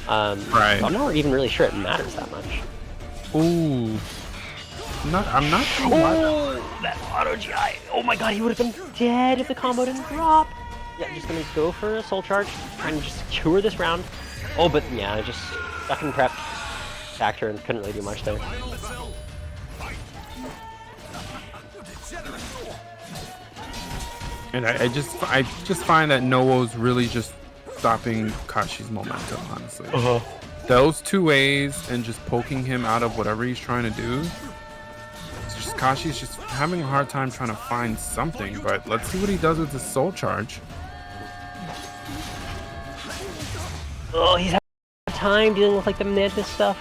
Speaker 3: Right.
Speaker 1: So I'm not even really sure it matters that much.
Speaker 3: Ooh. I'm not sure why.
Speaker 1: Oh, that auto GI. Oh my god, he would have been dead if the combo didn't drop. Yeah, just gonna go for a soul charge, trying to just secure this round. Oh, but yeah, just stuck in prep. Factor and couldn't really do much there.
Speaker 3: And I just find that Noah's really just stopping Kashi's momentum, honestly. Those 2As and just poking him out of whatever he's trying to do. It's just Kashi's just having a hard time trying to find something, but let's see what he does with the soul charge.
Speaker 1: Oh, he's having a hard time dealing with like the Mantis stuff.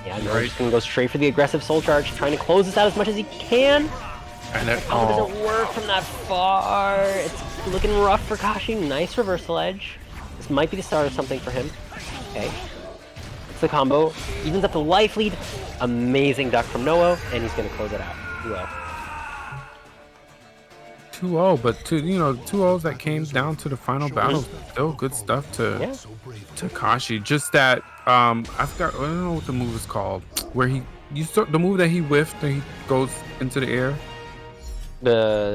Speaker 1: Yeah, no,
Speaker 3: Right.
Speaker 1: just gonna go straight for the aggressive soul charge, trying to close this out as much as he can.
Speaker 3: And it,
Speaker 1: Combo doesn't work from that far. It's looking rough for Kashi. Nice reversal edge. This might be the start of something for him. Okay. It's the combo. Evens up the life lead. Amazing duck from No Woe, and he's gonna close it out. 2-0.
Speaker 3: 2-0, but 2-0s that came down to the final battle. Still good stuff
Speaker 1: Yeah.
Speaker 3: to Kashi. Just that I don't know what the move is called, where he You saw the move that he whiffed and he goes into the air?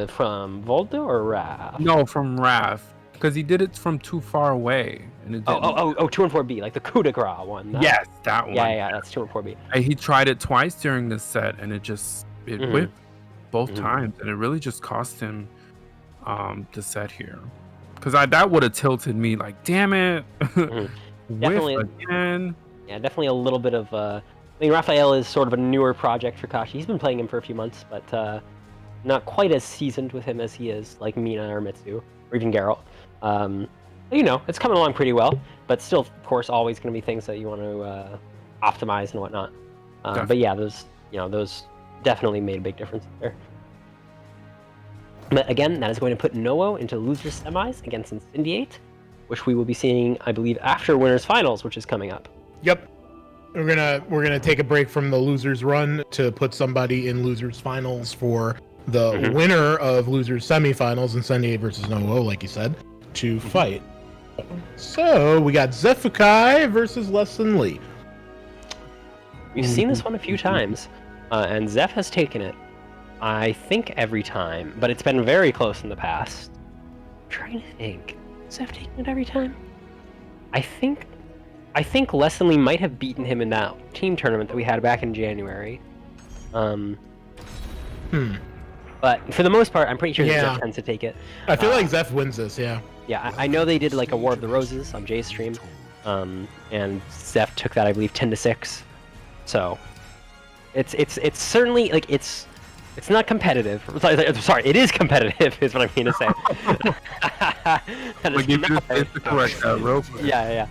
Speaker 1: From Voldo or Raph?
Speaker 3: No, from Raph. Because he did it from too far away. And it didn't.
Speaker 1: 2 and 4B, like the coup de grace one.
Speaker 3: Yes, that one.
Speaker 1: Yeah, that's 2 and 4B.
Speaker 3: And he tried it twice during this set, and it whipped both
Speaker 1: Mhm.
Speaker 3: times, and it really just cost him the set here. Because that would have tilted me, like, damn it, whiff
Speaker 1: Definitely.
Speaker 3: again.
Speaker 1: Yeah, definitely a little bit of. I mean, Raphael is sort of a newer project for Kashi. He's been playing him for a few months, but not quite as seasoned with him as he is, like Mina or Mitsu, or even Geralt. You know, it's coming along pretty well, but still, of course, always going to be things that you want to optimize and whatnot. But yeah, those definitely made a big difference there. But again, that is going to put No Woe into losers semis against Incendiate, which we will be seeing, I believe, after winners finals, which is coming up.
Speaker 2: Yep. We're gonna take a break from the losers run to put somebody in losers finals for the winner of losers semifinals, Incendiate versus No Woe, like you said, to fight. So we got Xephukai versus lessthanlee.
Speaker 1: We've seen this one a few times, and Zeph has taken it, I think, every time, but it's been very close in the past. I'm trying to think. Has Zeph taken it every time? I think lessthanlee might have beaten him in that team tournament that we had back in January. But for the most part, I'm pretty sure that Zeph tends to take it.
Speaker 2: I feel like Zeph wins this, yeah.
Speaker 1: Yeah, I know they did like a War of the Roses on Jay's stream, and Zeph took that, I believe, 10-6. So it's certainly like it's not competitive. Sorry, it is competitive, is what I mean to say. That is not
Speaker 3: correct real quick.
Speaker 1: Yeah.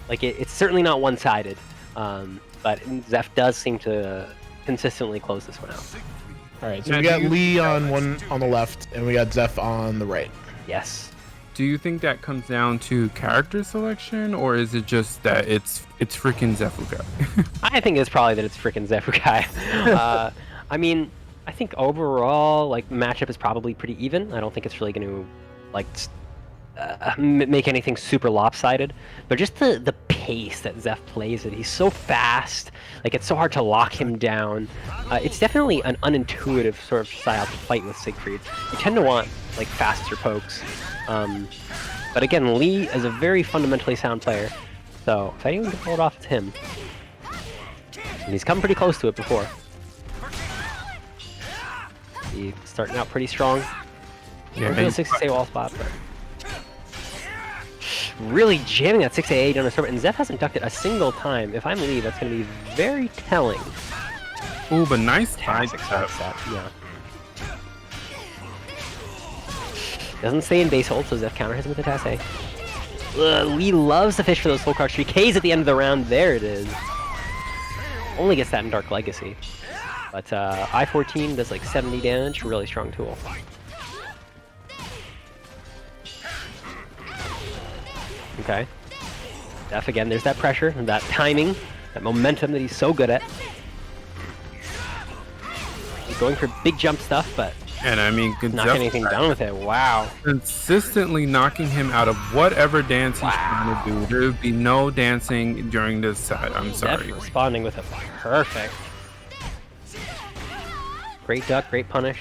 Speaker 1: Like it's certainly not one-sided, but Zeph does seem to consistently close this one out.
Speaker 2: All right, so we got Lee on the left, and we got Zeph on the right.
Speaker 1: Yes.
Speaker 3: Do you think that comes down to character selection, or is it just that it's freaking Xephukai?
Speaker 1: I think it's probably that it's freaking Xephukai. I mean, I think overall, like, the matchup is probably pretty even. I don't think it's really going to, like, make anything super lopsided. But just the pace that Zeph plays it, he's so fast. Like, it's so hard to lock him down. It's definitely an unintuitive sort of style to fight with Siegfried. You tend to want, like, faster pokes. But again, Lee is a very fundamentally sound player. So, if anyone can pull it off, it's him. And he's come pretty close to it before. He's starting out pretty strong. Yeah, a 6A wall spot, but really jamming that 6A down the server, and Zeph hasn't ducked it a single time. If I'm Lee, that's going to be very telling.
Speaker 3: Ooh, but nice time
Speaker 1: set, yeah. Doesn't stay in base hold, so Zeph counter hits him with a Tasse. Lee loves to fish for those full card 3Ks at the end of the round. There it is. Only gets that in Dark Legacy. But I-14 does like 70 damage, really strong tool. Okay. Zeph again, there's that pressure, and that timing, that momentum that he's so good at. He's going for big jump stuff, but
Speaker 3: and I mean,
Speaker 1: not getting anything done with it. Wow.
Speaker 3: Consistently knocking him out of whatever dance he's trying to do. There would be no dancing during this set. I'm sorry.
Speaker 1: Zeph responding with a perfect. Great duck, great punish.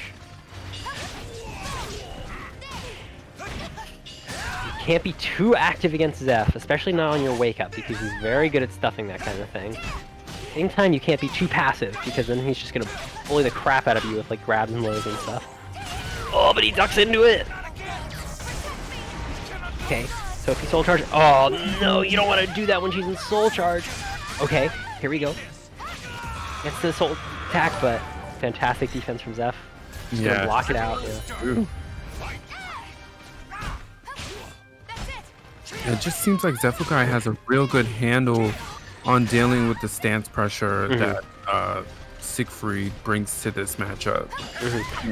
Speaker 1: You can't be too active against Zeph, especially not on your wake up, because he's very good at stuffing that kind of thing. Same time, you can't be too passive, because then he's just gonna bully the crap out of you with like grabs and lows and stuff. Oh, but he ducks into it! Okay, Sophie soul charge. Oh no, you don't want to do that when she's in soul charge. Okay, here we go. Gets the soul attack, but fantastic defense from Zeph. Just gonna block it out. Yeah.
Speaker 3: It just seems like Xephukai has a real good handle on dealing with the stance pressure that Siegfried brings to this matchup.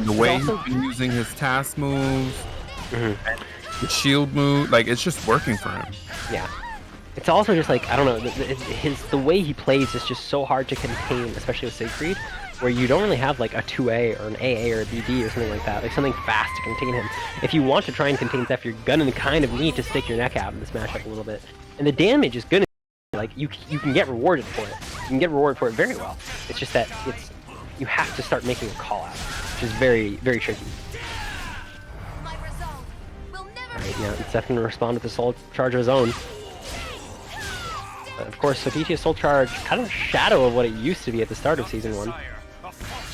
Speaker 3: The way he's been using his task moves, the shield move, like it's just working for him.
Speaker 1: Yeah. It's also just like, I don't know, the way he plays is just so hard to contain, especially with Siegfried, where you don't really have like a 2A or an AA or a BD or something like that, like something fast to contain him. If you want to try and contain Zeph, you're gonna kind of need to stick your neck out in this matchup a little bit. And the damage is gonna like you can get rewarded for it. You can get rewarded for it very well. It's just that you have to start making a call out, which is very tricky. Alright, yeah, it's definitely gonna respond with a soul charge of his own. But of course, Sophitia's soul charge, kind of a shadow of what it used to be at the start of season 1.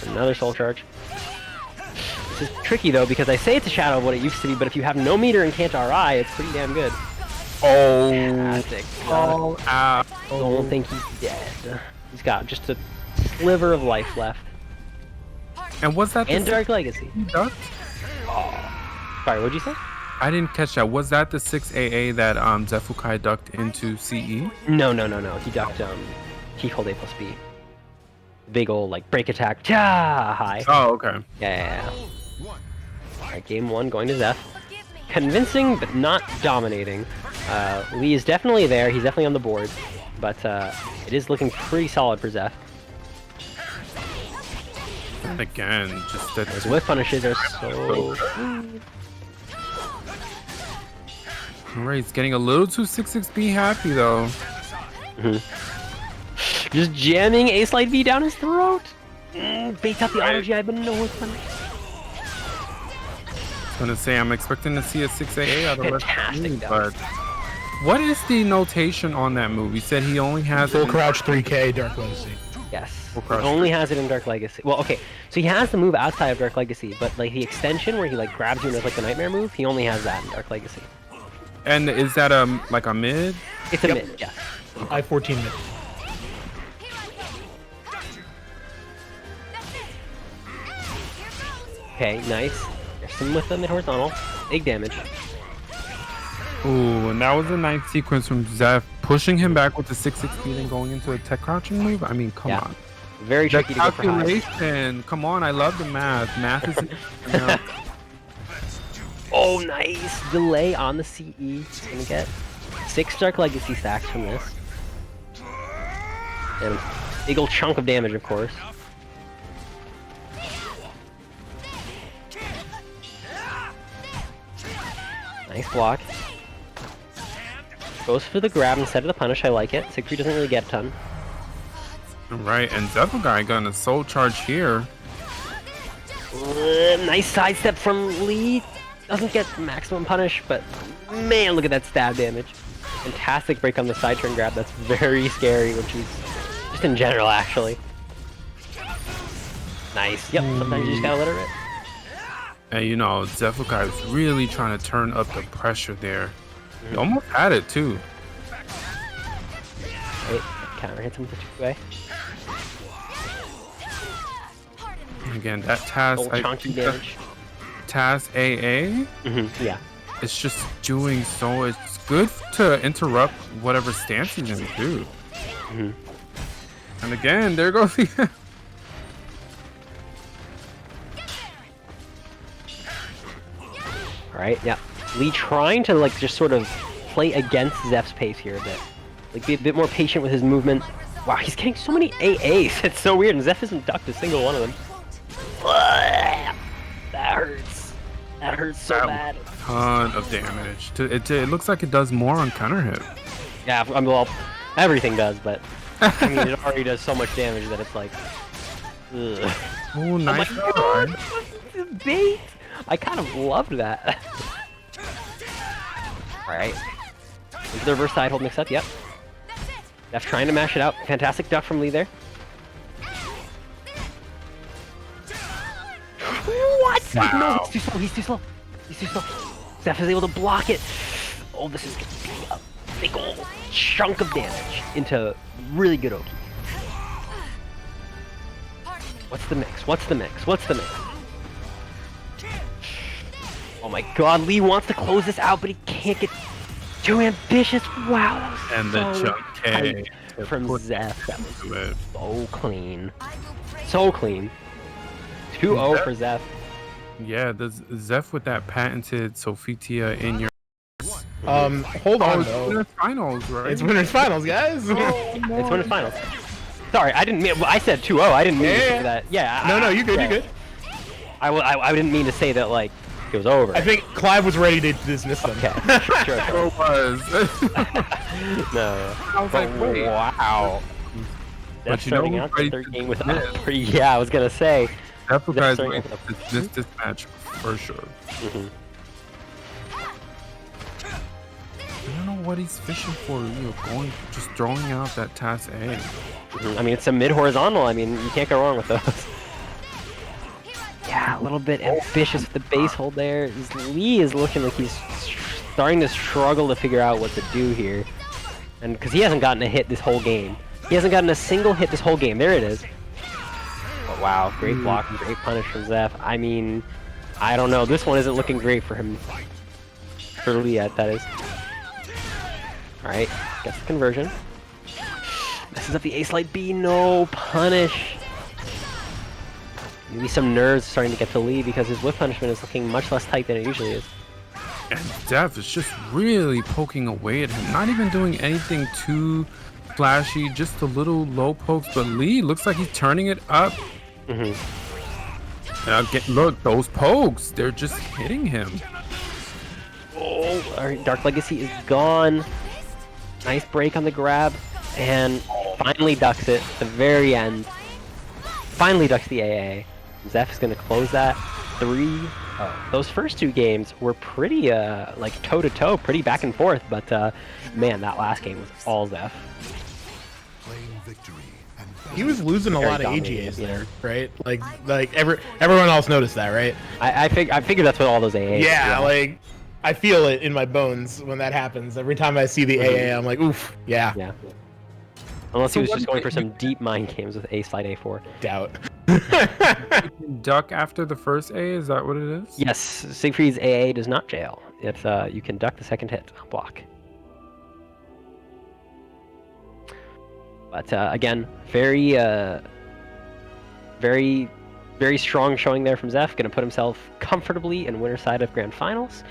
Speaker 1: Another soul charge. This is tricky though, because I say it's a shadow of what it used to be, but if you have no meter and can't RI, it's pretty damn good.
Speaker 3: Oh,
Speaker 1: Fantastic. Don't think he's dead. He's got just a sliver of life left.
Speaker 3: and was that
Speaker 1: And
Speaker 3: the
Speaker 1: Dark Legacy.
Speaker 3: ducked?
Speaker 1: Sorry, what'd you say?
Speaker 3: I didn't catch that. Was that the 6 AA that Xephukai ducked into CE?
Speaker 1: No. He ducked he hold A plus B. Big old like break attack. Ja high.
Speaker 3: Oh, okay.
Speaker 1: Yeah. Alright, game 1 going to Zeph. Convincing, but not dominating. Lee is definitely there. He's definitely on the board. But it is looking pretty solid for Zeph.
Speaker 3: And again, just that.
Speaker 1: Those whiff punishes are so...
Speaker 3: Right, he's getting a little too 6-6B happy though.
Speaker 1: Just jamming A slide V down his throat. Baits out the energy. I've been no whiff punish.
Speaker 3: I was gonna say I'm expecting to see a 6 AA out of
Speaker 1: Fantastic
Speaker 3: Lessthanlee,
Speaker 1: duck.
Speaker 3: but what is the notation on that move? He said he only has
Speaker 2: Full
Speaker 3: it in-
Speaker 2: crouch 3K Dark Legacy.
Speaker 1: Yes.
Speaker 3: Full
Speaker 1: He
Speaker 3: crouch.
Speaker 1: only has it in Dark Legacy. Well, okay. So he has the move outside of Dark Legacy, but like the extension where he like grabs you and does like the Nightmare move, he only has that in Dark Legacy.
Speaker 3: And is that like a mid?
Speaker 1: It's a
Speaker 2: Yep.
Speaker 1: mid, yes.
Speaker 2: I-14 mid.
Speaker 1: Okay, nice. There's some with the mid horizontal. Big damage.
Speaker 3: Ooh, and that was a nice sequence from Zeph, pushing him back with the 6-6 and going into a tech crouching move. I mean, come
Speaker 1: Yeah.
Speaker 3: on.
Speaker 1: Very
Speaker 3: The
Speaker 1: tricky to go for high.
Speaker 3: calculation. Come on, I love the math. Math is. You know,
Speaker 1: Oh, nice! Delay on the CE. He's gonna get 6 Dark Legacy stacks from this. And a big ol' chunk of damage, of course. Nice block. Goes for the grab instead of the punish. I like it. Siegfried doesn't really get a ton.
Speaker 3: right, and Xephukai got a soul charge here.
Speaker 1: Nice sidestep from Lee. Doesn't get maximum punish, but man, look at that stab damage. Fantastic break on the side turn grab. That's very scary when she's just in general, actually. Nice. Yep. Sometimes you just gotta let her rip.
Speaker 3: And you know, Xephukai was really trying to turn up the pressure there. He almost had it too.
Speaker 1: Wait, counter hits him with the 2-way.
Speaker 3: And again, that task,
Speaker 1: Old
Speaker 3: I
Speaker 1: chunky
Speaker 3: think that
Speaker 1: damage.
Speaker 3: task AA,
Speaker 1: Yeah.
Speaker 3: it's just doing so. It's good to interrupt whatever stance he's gonna do. And again, there goes the.
Speaker 1: Alright, yeah. Lee trying to like just sort of play against Zeph's pace here a bit. Like be a bit more patient with his movement. Wow, he's getting so many AAs. It's so weird, and Zeph hasn't ducked a single one of them. That hurts. That hurts so bad.
Speaker 3: Ton of damage. It looks like it does more on counter hit.
Speaker 1: Yeah, I mean, well, everything does, but I mean, it already does so much damage that it's like, ugh.
Speaker 3: Oh, nice.
Speaker 1: Oh my God, this is bait. I kind of loved that. Alright. Into the reverse side hold mix up, yep. Zeph trying to mash it out. Fantastic duck from Lee there. What?
Speaker 3: Wow.
Speaker 1: No, he's too slow, he's too slow. He's too slow. Zeph is able to block it. Oh, this is gonna be a big old chunk of damage into really good Oki. What's the mix? What's the mix? What's the mix? Oh my God, Lee wants to close this out, but he can't get too ambitious. Wow, that was
Speaker 3: And the
Speaker 1: so
Speaker 3: jump K
Speaker 1: tight from Zeph. That was
Speaker 3: to it.
Speaker 1: so clean. So clean. 2-0 for Zeph.
Speaker 3: Yeah, there's Zeph with that patented Sophitia in your.
Speaker 2: Hold on
Speaker 3: Oh,
Speaker 2: though.
Speaker 3: winners finals, right?
Speaker 2: It's winners finals, guys.
Speaker 1: It's winners finals. Sorry, I didn't mean. I said 2-0. I didn't mean to
Speaker 2: Yeah.
Speaker 1: say that. Yeah.
Speaker 2: No, you good,
Speaker 1: yeah.
Speaker 2: you good.
Speaker 1: I didn't mean to say that like It was over.
Speaker 2: I think Clive was ready to dismiss them.
Speaker 1: Okay. Sure.
Speaker 3: It was.
Speaker 1: No.
Speaker 3: I was like, wait.
Speaker 1: Wow.
Speaker 3: But
Speaker 1: That's
Speaker 3: you know
Speaker 1: starting
Speaker 3: who's
Speaker 1: out the
Speaker 3: ready
Speaker 1: third
Speaker 3: to
Speaker 1: game with
Speaker 3: dismiss?
Speaker 1: Yeah, I was gonna say.
Speaker 3: Xephukai is
Speaker 1: starting
Speaker 3: ready
Speaker 1: out with
Speaker 3: to dismiss this match for sure. I don't know what he's fishing for. Just throwing out that task A.
Speaker 1: I mean, it's a mid horizontal. I mean, you can't go wrong with those. Yeah, a little bit ambitious with the base hold there. Lee is looking like he's starting to struggle to figure out what to do here, and because he hasn't gotten a hit this whole game. He hasn't gotten a single hit this whole game. There it is. But wow, great block and great punish from Zeph. I mean, I don't know. This one isn't looking great for him. For Lee, that is. Alright, gets the conversion. Messes up the ace light B. No punish. Maybe some nerves starting to get to Lee because his whip punishment is looking much less tight than it usually is.
Speaker 3: And Dev is just really poking away at him. Not even doing anything too flashy, just a little low pokes. But Lee looks like he's turning it up. Look, those pokes, they're just hitting him.
Speaker 1: Oh, alright, Dark Legacy is gone. Nice break on the grab. And finally ducks it at the very end. Finally ducks the AA. Zeph's gonna close that. Those first two games were pretty like toe-to-toe, pretty back and forth, but man, that last game was all Zeph.
Speaker 2: He was losing a lot of
Speaker 1: dominating,
Speaker 2: AGAs there, right? Like everyone else noticed that, right?
Speaker 1: I figured that's what all those AAs.
Speaker 2: Yeah, like I feel it in my bones when that happens. Every time I see the AA, I'm like, oof, yeah.
Speaker 1: Yeah. Unless he was just going for some deep mind games with A slide A4.
Speaker 2: Doubt.
Speaker 3: You can duck after the first A, is that what it is?
Speaker 1: Yes, Siegfried's AA does not jail. It's you can duck the second hit block. But again, very strong showing there from Zeph. Going to put himself comfortably in winner's side of Grand Finals,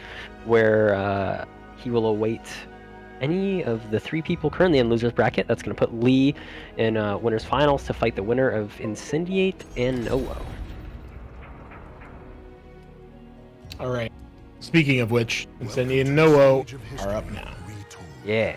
Speaker 1: where he will await any of the three people currently in loser's bracket. That's going to put Lee in winner's finals to fight the winner of Incendiate and No Woe.
Speaker 2: All right. Speaking of which, Incendiate and No Woe are up now.
Speaker 1: Yeah.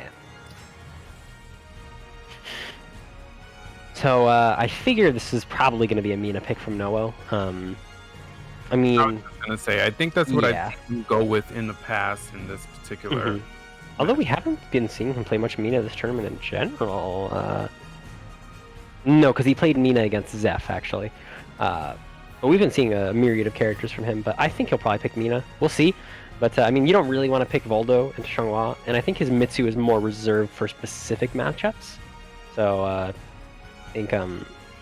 Speaker 1: So I figure this is probably going to be a Mina pick from No Woe. I mean,
Speaker 3: I was just gonna say, I think that's what
Speaker 1: yeah.
Speaker 3: I go with in the past in this particular.
Speaker 1: Although we haven't been seeing him play much Mina this tournament in general. No, because he played Mina against Zeph, actually. But we've been seeing a myriad of characters from him, but I think he'll probably pick Mina. We'll see. But, I mean, you don't really want to pick Voldo into Xianghua, and I think his Mitsu is more reserved for specific matchups. So,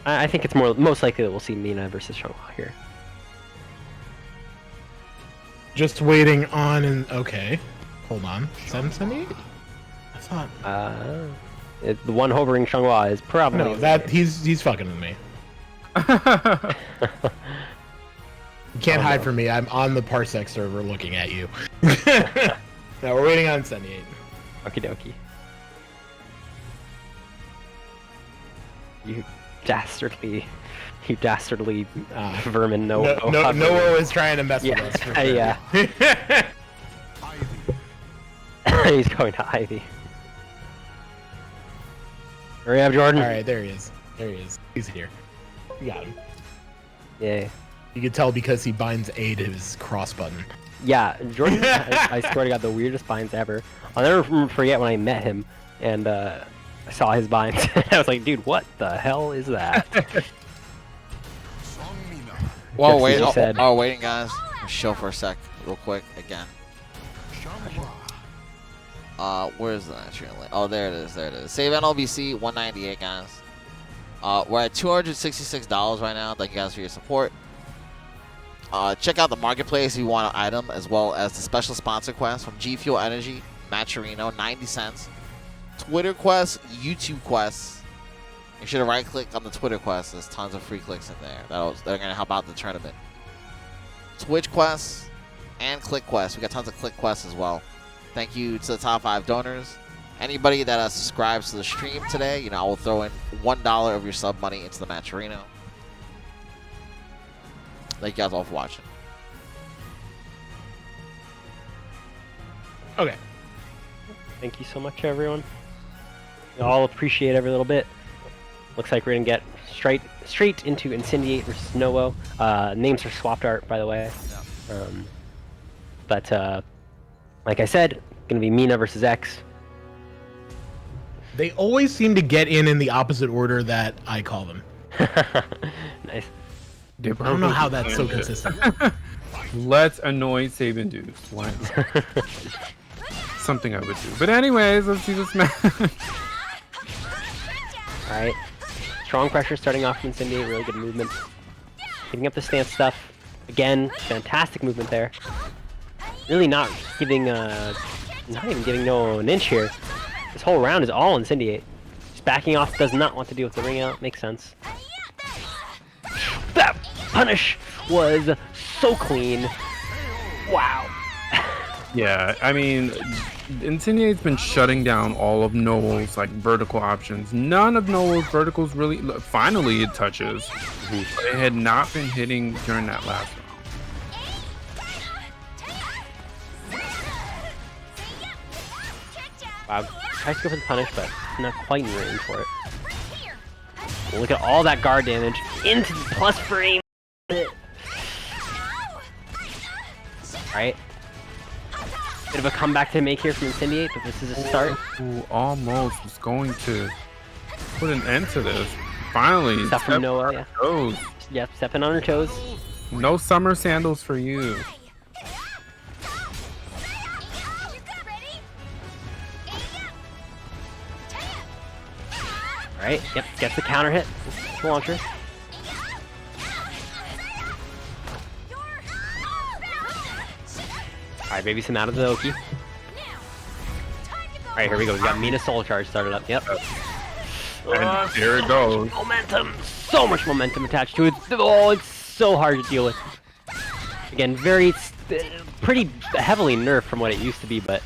Speaker 1: I think it's most likely that we'll see Mina versus Xianghua here.
Speaker 2: Just waiting on okay. Hold on. 778? I thought.
Speaker 1: The one hovering Xianghua is probably.
Speaker 2: No, he's fucking with me. You can't hide from me. I'm on the Parsec server looking at you. No, we're waiting on Incendiate.
Speaker 1: Okie dokie. You dastardly vermin. No
Speaker 2: Woe is trying to mess with us. For sure.
Speaker 1: Yeah. He's going to Ivy. Hurry up, Jordan.
Speaker 2: All right, there he is. He's here. You got him.
Speaker 1: Yeah.
Speaker 2: You can tell because he binds A to his cross button.
Speaker 1: Yeah, Jordan. I swear to God, the weirdest binds ever. I'll never forget when I met him and I saw his binds. I was like, dude, what the hell is that?
Speaker 6: Whoa, wait. Waiting, guys. Chill for a sec, real quick, again. Where's the actual link? Oh, there it is. Save NLBC 198, guys. We're at $266 right now. Thank you guys for your support. Check out the marketplace if you want an item, as well as the special sponsor quest from G Fuel Energy, Matcherino, 90 cents. Twitter quest, YouTube quests. You should have right-clicked on the Twitter quest. There's tons of free clicks in there. They're gonna help out the tournament. Twitch quests and click quests. We got tons of click quests as well. Thank you to the top 5 donors. Anybody that subscribes to the stream today, I will throw in $1 of your sub money into the Matcherino. Thank you guys all for watching.
Speaker 2: Okay.
Speaker 1: Thank you so much, everyone. We all appreciate every little bit. Looks like we're gonna get straight into Incendiate versus No Woe. Names are swapped art, by the way. But like I said, gonna be Mina versus X.
Speaker 2: They always seem to get in the opposite order that I call them.
Speaker 1: Nice.
Speaker 2: I don't know how that's so consistent.
Speaker 3: Let's annoy Sabin dudes. Why? Something I would do. But anyways, let's see this match.
Speaker 1: Alright. Strong pressure starting off from Incendiate, really good movement. Hitting up the stance stuff. Again, fantastic movement there. Really not even giving No an inch here. This whole round is all Incendiate. Just backing off, does not want to deal with the ring out. Makes sense. That punish was so clean. Wow.
Speaker 3: Yeah, I mean, Incendiate's been shutting down all of Noel's like vertical options. None of Noel's verticals really. Finally, it touches. But it had not been hitting during that last round.
Speaker 1: Wow. Tries to go for the punish, but not quite in range for it. Look at all that guard damage into the plus frame. Alright. Bit of a comeback to make here from Incendiate, but this is a start.
Speaker 3: Ooh, almost was going to put an end to this. Finally,
Speaker 1: Stuff from Noah, yeah.
Speaker 3: toes.
Speaker 1: Yep, stepping on her toes.
Speaker 3: No summer sandals for you.
Speaker 1: Alright, yep, gets the counter hit. The launcher. Alright, baby, some out of the Oki. Alright, here we go. We got Mina Soul Charge started up. Yep.
Speaker 3: And there it goes.
Speaker 1: Momentum! So much momentum attached to it. Oh, it's so hard to deal with. Again, pretty heavily nerfed from what it used to be, but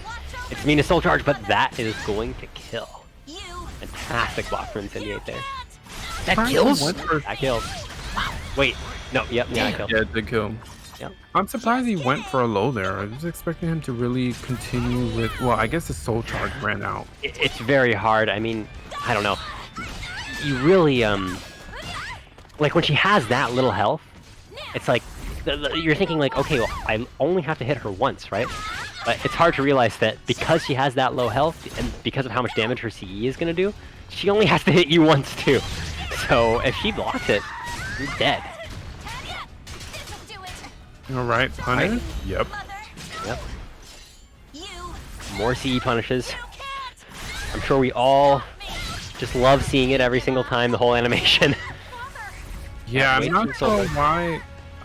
Speaker 1: it's Mina Soul Charge, but that is going to kill. Fantastic block for Incendiate there. That kills? That kills. Wow. Wait. No, yep, yeah, that killed.
Speaker 3: Yeah, it did kill.
Speaker 1: Yep.
Speaker 3: I'm surprised he went for a low there. I was expecting him to really continue with, well, I guess the soul charge ran out.
Speaker 1: It's very hard. I mean, I don't know. You really, like when she has that little health, it's like, you're thinking like, okay, well, I only have to hit her once, right? But it's hard to realize that because she has that low health and because of how much damage her CE is going to do, she only has to hit you once too. So if she blocks it, you're dead.
Speaker 3: All right, punish.
Speaker 1: Right.
Speaker 3: Yep.
Speaker 1: Yep. More CE punishes. I'm sure we all just love seeing it every single time, the whole animation.
Speaker 3: Yeah,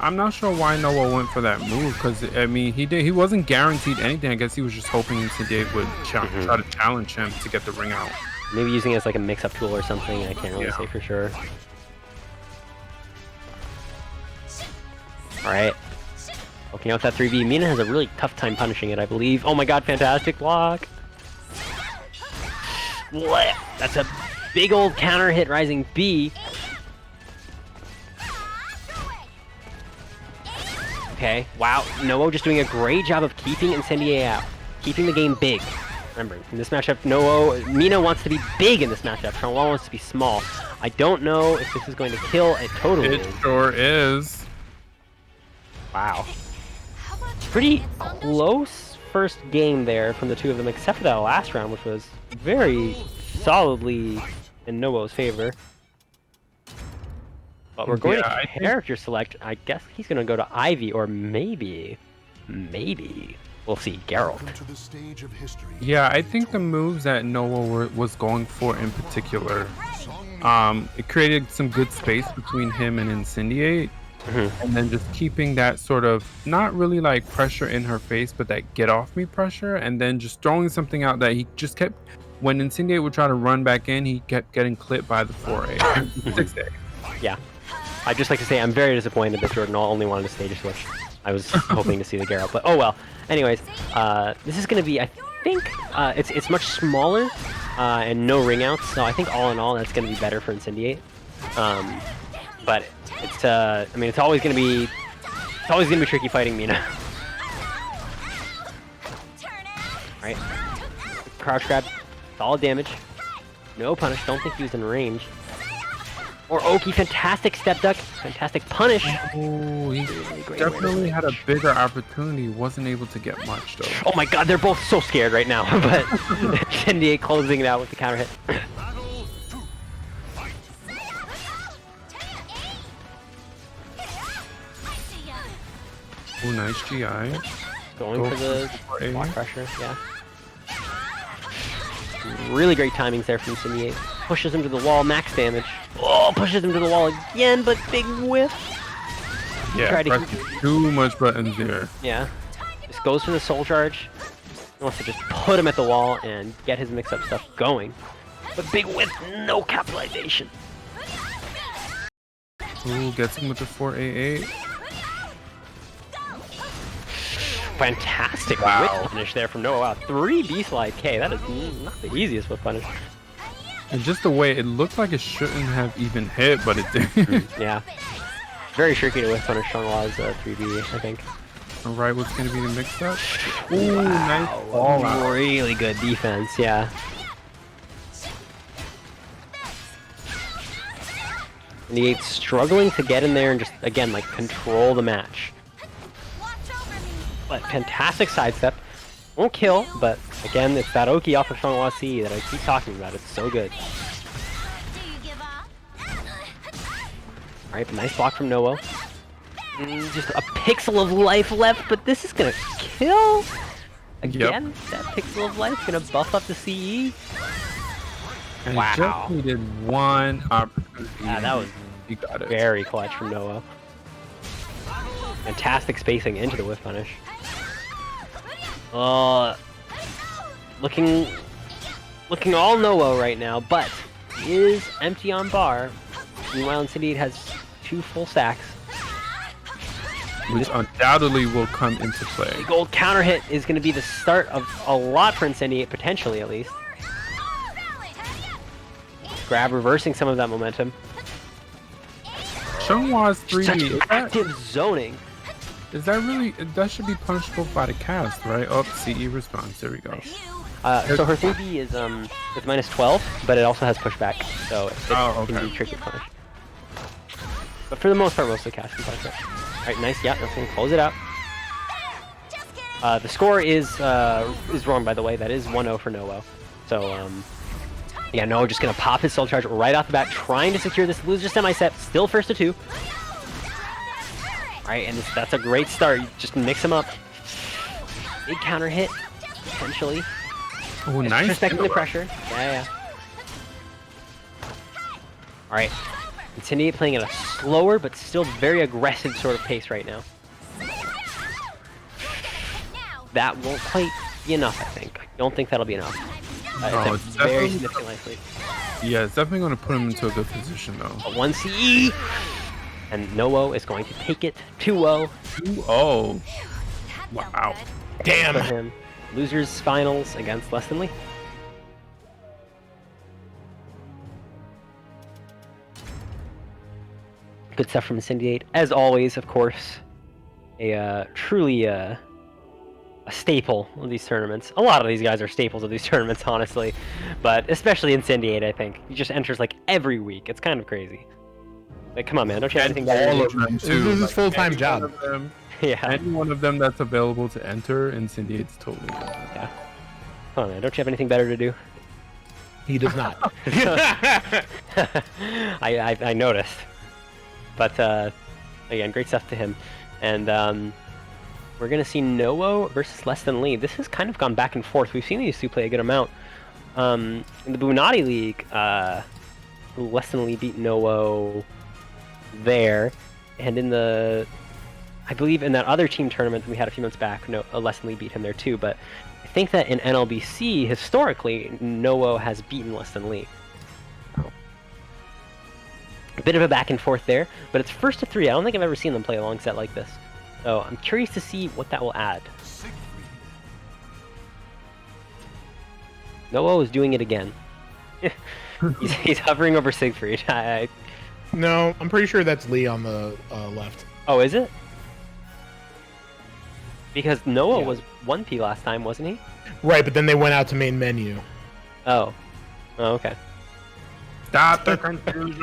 Speaker 3: I'm not sure why Noah went for that move, because I mean he wasn't guaranteed anything. I guess he was just hoping Incendiate would try to challenge him to get the ring out.
Speaker 1: Maybe using it as like a mix-up tool or something. I can't really say for sure. All right. Looking out that 3B. Mina has a really tough time punishing it, I believe. Oh my god, fantastic block. That's a big old counter hit rising B. Okay, wow. Noah just doing a great job of keeping Incendiate out. Keeping the game big. Remember, in this matchup, Mina wants to be big in this matchup. Xianghua wants to be small. I don't know if this is going to kill. It totally
Speaker 3: is. It sure is.
Speaker 1: Wow. Pretty close first game there from the two of them, except for that last round, which was very solidly in Noah's favor. But we're going to character select. I guess he's going to go to Ivy, or maybe we'll see Geralt.
Speaker 3: Yeah, I think the moves that Noah was going for in particular, it created some good space between him and Incendiate. And then just keeping that sort of, not really like pressure in her face, but that get off me pressure, and then just throwing something out that he just kept, when Incendiate would try to run back in, he kept getting clipped by the 4A. 6A.
Speaker 1: Yeah. I'd just like to say I'm very disappointed that Jordan only wanted to stage switch. I was hoping to see the Geralt, but oh well. Anyways, this is going to be, I think, it's much smaller and no ring outs, so I think all in all that's going to be better for Incendiate. But it's I mean, it's always going to be tricky fighting Mina. Alright, Right. Crouch grab. Solid damage. No punish. Don't think he was in range. Or Oki, fantastic step duck. Fantastic punish.
Speaker 3: Oh, he
Speaker 1: Really great
Speaker 3: definitely had a bigger opportunity. Wasn't able to get much though.
Speaker 1: Oh my god, they're both so scared right now. But Incendiate closing it out with the counter hit.
Speaker 3: Oh, nice GI.
Speaker 1: Going for the
Speaker 3: A.
Speaker 1: block pressure, yeah. Really great timings there from Incendiate. Pushes him to the wall, max damage. Oh, pushes him to the wall again, but big whiff.
Speaker 3: Yeah,
Speaker 1: Tried to
Speaker 3: pressing too much buttons there.
Speaker 1: Yeah. Just goes for the soul charge. He wants to just put him at the wall and get his mix-up stuff going. But big whiff, no capitalization.
Speaker 3: Ooh, gets him with the 488.
Speaker 1: Fantastic whip punish there from Noah. Wow, 3 B-slide K. That is not the easiest whip punish.
Speaker 3: And just the way it looked like it shouldn't have even hit, but it did.
Speaker 1: Yeah. Very tricky to whip punish Xianghua's 3B, I think.
Speaker 3: Alright, what's going to be the mix-up? Ooh, nice
Speaker 1: Wow,
Speaker 3: ball out.
Speaker 1: really good defense, yeah. Incendiate struggling to get in there and just, again, like, control the match. But fantastic sidestep. Won't kill, but again, it's that Oki off of Xianghua C that I keep talking about. It's so good. Alright, nice block from No Woe. Just a pixel of life left, but this is gonna kill. Again, that pixel of life gonna buff up the CE.
Speaker 3: And
Speaker 1: Wow.
Speaker 3: just needed one opportunity.
Speaker 1: Yeah, that was
Speaker 3: He got it.
Speaker 1: very clutch from No Woe. Fantastic spacing into the whiff punish. Looking all No Woe right now, but he is empty on bar. Meanwhile, Incendiate has 2 full stacks.
Speaker 3: Which undoubtedly will come into play.
Speaker 1: The gold counter hit is going to be the start of a lot for Incendiate, potentially at least. Grab reversing some of that momentum.
Speaker 3: Xianghua's
Speaker 1: Such
Speaker 3: 3D,
Speaker 1: active zoning.
Speaker 3: is that really, that should be punishable by the cast, right? Oh, CE response, there we go.
Speaker 1: So her 3B is it's minus 12, but it also has pushback, so it can be tricky to punish. But for the most part, mostly cast can punish it. Alright, nice, yeah, that's gonna close it out. The score is wrong, by the way. That is 1-0 for No Woe. So, yeah, No just gonna pop his soul charge right off the bat, trying to secure this loser semi-set, still first to 2. Alright, and that's a great start. You just mix them up. Big counter hit, potentially.
Speaker 3: Oh,
Speaker 1: Just
Speaker 3: nice.
Speaker 1: respecting the pressure. Yeah. Alright. Incendiate playing at a slower but still very aggressive sort of pace right now. That won't quite be enough, I think. I don't think that'll be enough.
Speaker 3: Oh,
Speaker 1: It's a very significant life lead.
Speaker 3: Yeah, it's definitely going to put him into a good position, though.
Speaker 1: A 1 CE! And No Woe is going to take it 2-0
Speaker 3: 2-0. Wow.
Speaker 1: for
Speaker 2: Damn.
Speaker 1: him. Losers finals against lessthanlee. Good stuff from Incendiate. As always, of course, a truly a staple of these tournaments. A lot of these guys are staples of these tournaments, honestly. But especially Incendiate, I think. He just enters like every week. It's kind of crazy. Like, come on, man. Don't you have anything better
Speaker 3: All
Speaker 1: to
Speaker 3: of
Speaker 1: do?
Speaker 3: them,
Speaker 2: This
Speaker 3: too.
Speaker 2: is his
Speaker 3: Like,
Speaker 2: full-time
Speaker 3: any
Speaker 2: job.
Speaker 3: one of them-
Speaker 1: Yeah.
Speaker 3: Any one of them that's available to enter, Incendiate's totally good.
Speaker 1: Yeah. Come on, man. Don't you have anything better to do?
Speaker 2: He does not.
Speaker 1: I noticed. But again, great stuff to him. And we're gonna see No Woe versus lessthanlee. This has kind of gone back and forth. We've seen these two play a good amount. In the Bunati League, lessthanlee beat No Woe there, and in the, I believe in that other team tournament that we had a few months back, lessthanlee beat him there too. But I think that in NLBC historically, No Woe has beaten lessthanlee. A bit of a back and forth there, but it's first to 3. I don't think I've ever seen them play a long set like this. So I'm curious to see what that will add. No Woe is doing it again. he's hovering over Siegfried.
Speaker 2: No, I'm pretty sure that's Lee on the left.
Speaker 1: Oh, is it? Because Noah
Speaker 2: Yeah.
Speaker 1: was 1P last time, wasn't he?
Speaker 2: Right, but then they went out to main menu.
Speaker 1: Oh. Oh, okay.
Speaker 3: Stop the confusion.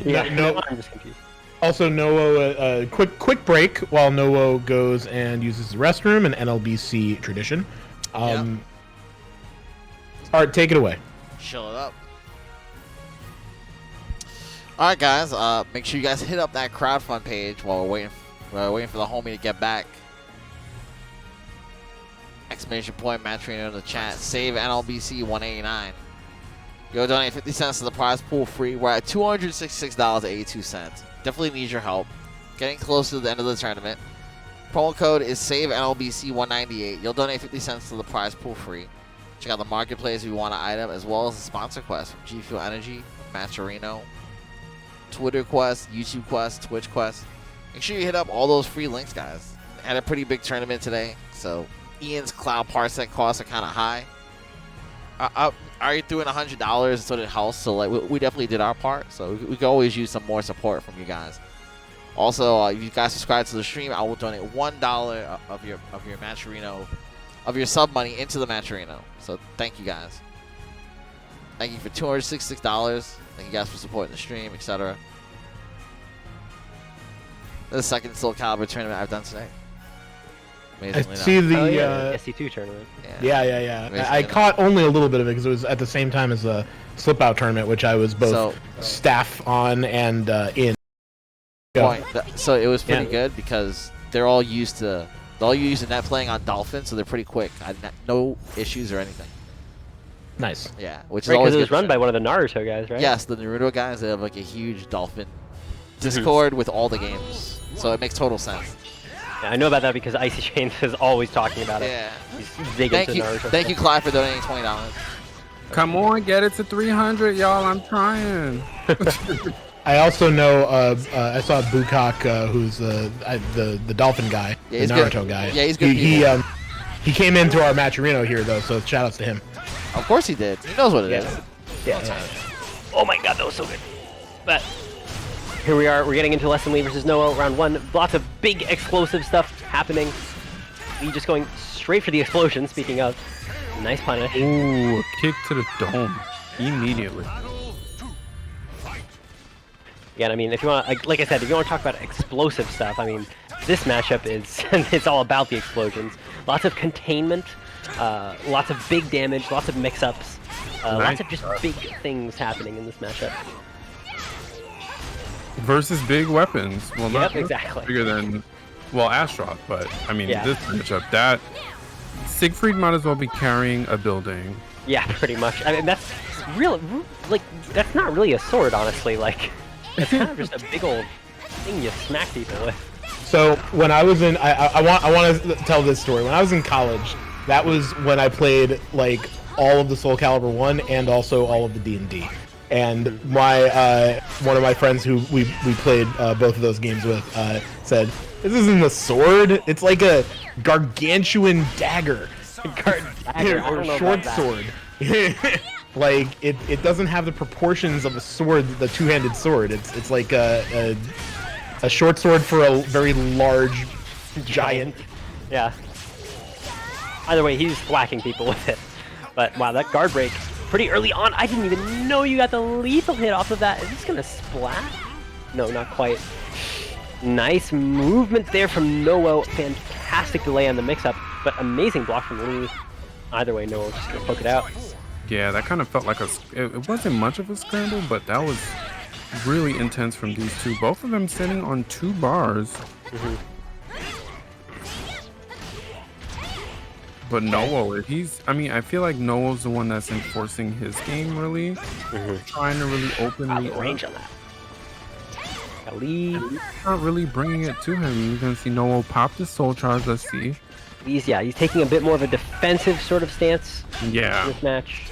Speaker 1: Yeah,
Speaker 2: No,
Speaker 1: I'm just confused.
Speaker 2: also, Noah, quick break while Noah goes and uses the restroom, an NLBC tradition. All right, take it away.
Speaker 6: Chill it up. All right, guys. Make sure you guys hit up that crowdfund page while we're waiting for the homie to get back. Exclamation point, match arena in the chat. Save NLBC 189. Go donate 50 cents to the prize pool free. We're at $266.82. Definitely need your help. Getting close to the end of the tournament. Promo code is save NLBC 198. You'll donate 50 cents to the prize pool free. Check out the marketplace if you want an item, as well as the sponsor quest from G Fuel Energy, Matcherino, Twitter Quest, YouTube Quest, Twitch Quest. Make sure you hit up all those free links, guys. Had a pretty big tournament today, so Ian's cloud parsec costs are kind of high. I already threw in $100, so did House, so like we definitely did our part. So we could always use some more support from you guys. Also, if you guys subscribe to the stream, I will donate $1 of your Matcherino, of your sub money into the Matcherino. So thank you guys. Thank you for $266. Thank you guys for supporting the stream, etc. This is the second Soul Calibur tournament I've done today.
Speaker 2: I
Speaker 6: Amazingly
Speaker 2: see
Speaker 6: enough.
Speaker 2: the.
Speaker 1: Oh, yeah, SC2 tournament.
Speaker 2: Yeah.
Speaker 6: Amazingly
Speaker 2: I
Speaker 6: enough.
Speaker 2: caught only a little bit of it because it was at the same time as the slip out tournament, which I was both
Speaker 6: So-
Speaker 2: staff on and in.
Speaker 6: Point. So it was pretty
Speaker 2: Yeah.
Speaker 6: good because they're all used to net playing on Dolphin, so they're pretty quick. I had no issues or anything.
Speaker 2: Nice.
Speaker 6: Yeah, which is
Speaker 1: Right,
Speaker 6: always
Speaker 1: because it was
Speaker 6: good
Speaker 1: run
Speaker 6: to
Speaker 1: by
Speaker 6: show.
Speaker 1: one of the Naruto guys, right?
Speaker 6: Yes, the Naruto guys. They have like a huge Dolphin Discord with all the games, so it makes total sense.
Speaker 1: Yeah, I know about that because Icy Chains is always talking about it.
Speaker 6: Yeah.
Speaker 1: He's big
Speaker 6: Thank
Speaker 1: into
Speaker 6: you,
Speaker 1: Naruto.
Speaker 6: thank you, Clyde, for donating $20.
Speaker 3: Come on, get it to 300, y'all. I'm trying.
Speaker 2: I also know. I saw Bukak, who's the dolphin guy,
Speaker 6: Yeah,
Speaker 2: the
Speaker 6: he's
Speaker 2: Naruto
Speaker 6: good.
Speaker 2: guy.
Speaker 6: Yeah, he's good
Speaker 2: He
Speaker 6: people.
Speaker 2: he came into our Matcherino here though, so shout outs to him.
Speaker 6: Of course he did. He knows what it is.
Speaker 2: Yeah.
Speaker 1: Oh my god, that was so good. But here we are. We're getting into lessthanlee versus Noah round 1. Lots of big explosive stuff happening. Lee just going straight for the explosion. Speaking of, nice punish.
Speaker 3: Ooh, a kick to the dome immediately.
Speaker 1: Again, I mean, if you want, like I said, if you want to talk about explosive stuff, I mean, this matchup is it's all about the explosions. Lots of containment, lots of big damage, lots of mix-ups, lots of just big things happening in this matchup.
Speaker 3: Versus big weapons. Well, not
Speaker 1: Yep, exactly.
Speaker 3: bigger than, well, Astaroth, but I mean,
Speaker 1: Yeah.
Speaker 3: this matchup, that Siegfried might as well be carrying a building.
Speaker 1: Yeah, pretty much. I mean, that's like, that's not really a sword, honestly. Like, it's kind of just a big old thing you smack people with.
Speaker 2: So when I was in, I want to tell this story. When I was in college, that was when I played like all of the Soul Calibur 1 and also all of the D&D. And my one of my friends who we played both of those games with said, "This isn't a sword. It's like a gargantuan dagger,
Speaker 1: Dagger, I don't
Speaker 2: or
Speaker 1: know
Speaker 2: short
Speaker 1: about that.
Speaker 2: sword." Like it doesn't have the proportions of a sword, the two-handed sword. It's like a short sword for a very large giant.
Speaker 1: Yeah. Either way, he's whacking people with it. But wow, that guard break pretty early on. I didn't even know you got the lethal hit off of that. Is this gonna splat? No, not quite. Nice movement there from No Woe. Fantastic delay on the mix-up, but amazing block from Lee. Either way, No Woe just gonna poke it out.
Speaker 3: Yeah, that kind of felt like it wasn't much of a scramble, but that was really intense from these two. Both of them sitting on 2 bars. But Noah, I feel like Noah's the one that's enforcing his game really, trying to really openly
Speaker 1: Wow, the range on that. Got Lee.
Speaker 3: not really bringing it to him. You're gonna see Noah pop the soul charge. Let's see.
Speaker 1: He's taking a bit more of a defensive sort of stance in
Speaker 3: Yeah,
Speaker 1: this match.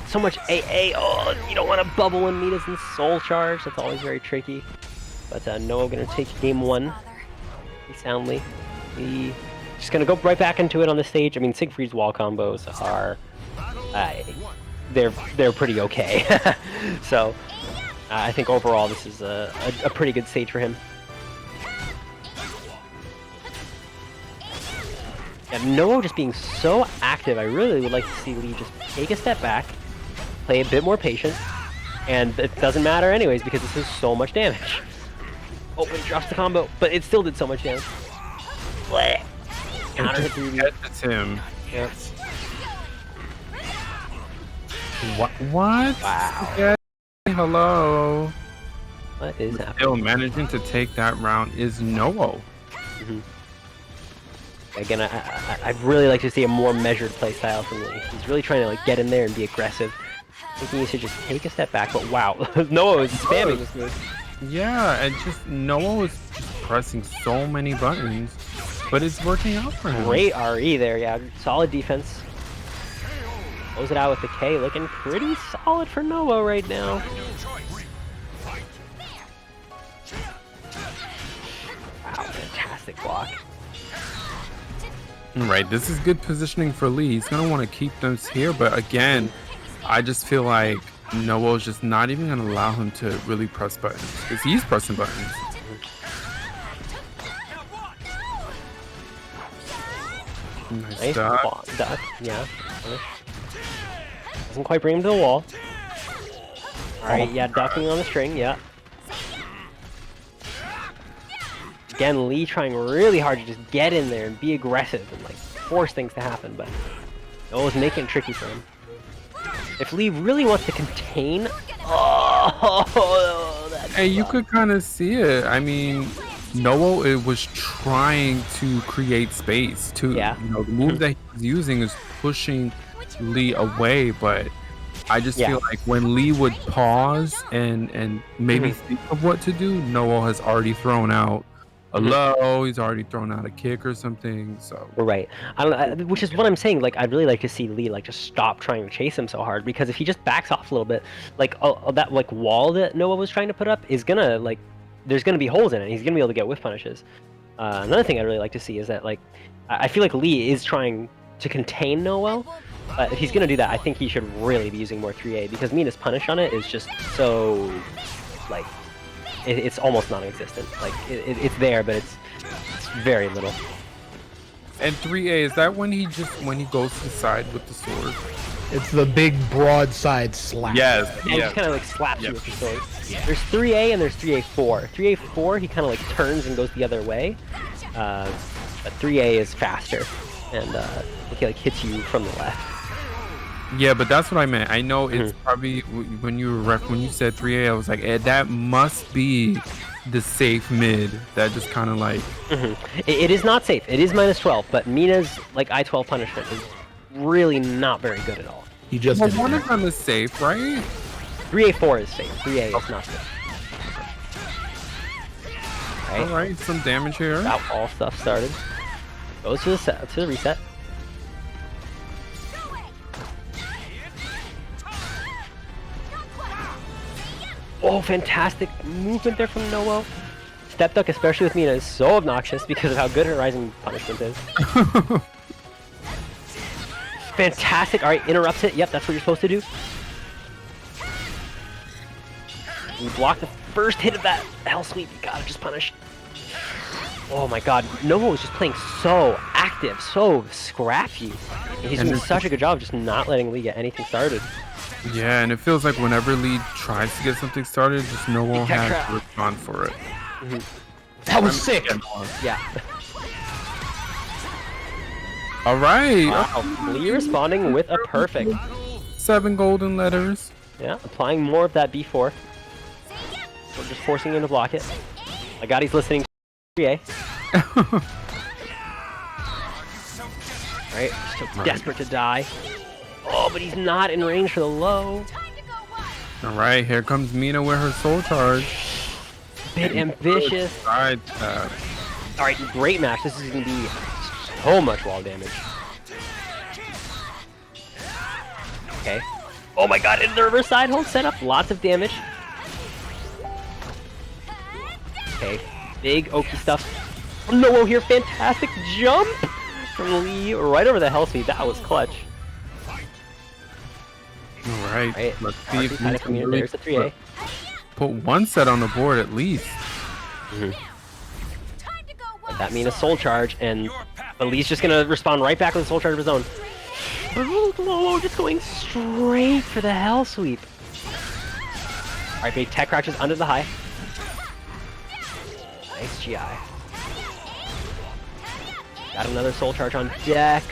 Speaker 1: So much AA. Oh, you don't want to bubble in Mina's and soul charge. That's always very tricky. But Noah gonna take game 1. Pretty soundly. He just gonna go right back into it on the stage. I mean, Siegfried's wall combos are, they're pretty okay. So I think overall this is a pretty good stage for him. And No Woe just being so active, I really would like to see Lee just take a step back, play a bit more patient, and it doesn't matter anyways because this is so much damage. Oh, but it drops the combo, but it still did so much damage. Bleh. Counter hit 3D.
Speaker 3: That's him.
Speaker 1: Yep.
Speaker 3: What?
Speaker 1: Wow.
Speaker 3: Yeah. Hello.
Speaker 1: What is happening?
Speaker 3: Still managing to take that round is No Woe.
Speaker 1: Again, I'd really like to see a more measured play style from Lee. He's really trying to like get in there and be aggressive. Thinking he should just take a step back, but wow, No Woe is spamming this move.
Speaker 3: Yeah, and just No Woe is just pressing so many buttons, but it's working out for him.
Speaker 1: Great RE there, yeah. Solid defense. Close it out with the K, looking pretty solid for No Woe right now. Wow, fantastic block.
Speaker 3: Right, this is good positioning for Lee. He's gonna want to keep them here, but again, I just feel like No Woe is just not even gonna allow him to really press buttons because he's pressing buttons. Nice duck.
Speaker 1: Duck, yeah. Doesn't quite bring him to the wall. Alright, yeah, ducking on the string, yeah. Again, Lee trying really hard to just get in there and be aggressive and like force things to happen, but No Woe's making it tricky for him. If Lee really wants to contain,
Speaker 3: Hey, you could kind of see it. I mean, No Woe it was trying to create space too.
Speaker 1: Yeah.
Speaker 3: You know, the move that he was using is pushing Lee away, but I just feel like when Lee would pause and maybe think of what to do, No Woe has already thrown out a low, he's already thrown out a kick or something. So
Speaker 1: right, I don't, which is what I'm saying. Like, I'd really like to see Lee like just stop trying to chase him so hard, because if he just backs off a little bit, like that like wall that No Woe was trying to put up is gonna like, there's gonna be holes in it. He's gonna be able to get whiff punishes. Another thing I'd really like to see is that like, I feel like Lee is trying to contain No Woe, but if he's gonna do that, I think he should really be using more 3A, because Mina's punish on it is just so like. It's almost non-existent. Like it's there, but it's very little.
Speaker 3: And 3A, is that when he goes to the side with the sword?
Speaker 2: It's the big broadside slap.
Speaker 3: Yes.
Speaker 1: And he just kind of like slaps you with the sword. There's 3A and there's 3A4. 3A4 he kind of like turns and goes the other way, but 3A is faster, and he like hits you from the left.
Speaker 3: Yeah, but that's what I meant. I know it's probably when you said 3A, I was like, that must be the safe mid that just kind of like.
Speaker 1: It is not safe. It is -12, but Mina's like I-12 punishment is really not very good at all.
Speaker 2: He just.
Speaker 3: Well, one of them is safe, right?
Speaker 1: 3A4 is safe. 3A is not safe.
Speaker 3: All right, some damage here.
Speaker 1: That all stuff started. Goes to the reset. Oh, fantastic movement there from No Woe. Step duck, especially with Mina, is so obnoxious because of how good her rising punishment is. Fantastic. All right, interrupts it. Yep, that's what you're supposed to do. You block the first hit of that hell sweep. You gotta just punish. Oh my god, No Woe was just playing so active, so scrappy. He's doing such a good job of just not letting Lee get anything started.
Speaker 3: Yeah, and it feels like whenever Lee tries to get something started, just No Woe has to respond for it.
Speaker 2: That was sick.
Speaker 1: Yeah.
Speaker 3: All right.
Speaker 1: Wow. Lee responding with a perfect.
Speaker 3: 7 golden letters.
Speaker 1: Yeah, applying more of that B4. We're just forcing him to block it. I got he's listening to 3A. Alright, still desperate to die. Oh, but he's not in range for the low.
Speaker 3: All right, here comes Mina with her soul charge.
Speaker 1: Bit ambitious.
Speaker 3: Alright,
Speaker 1: Alright, great match. This is going to be so much wall damage. Okay. Oh my god, into the reverse side hold setup. Lots of damage. Okay, big Oki stuff. No Woe here, fantastic jump from Lee right over the hell speed. That was clutch.
Speaker 3: all right. Let's see if we can really
Speaker 1: there's the 3A.
Speaker 3: put one set on the board at least.
Speaker 1: That means a soul charge, and But Lee's just gonna respond right back with a soul charge of his own. But just going straight for the hell sweep. Alright, big tech crouches under the high. Nice GI. Got another soul charge on deck.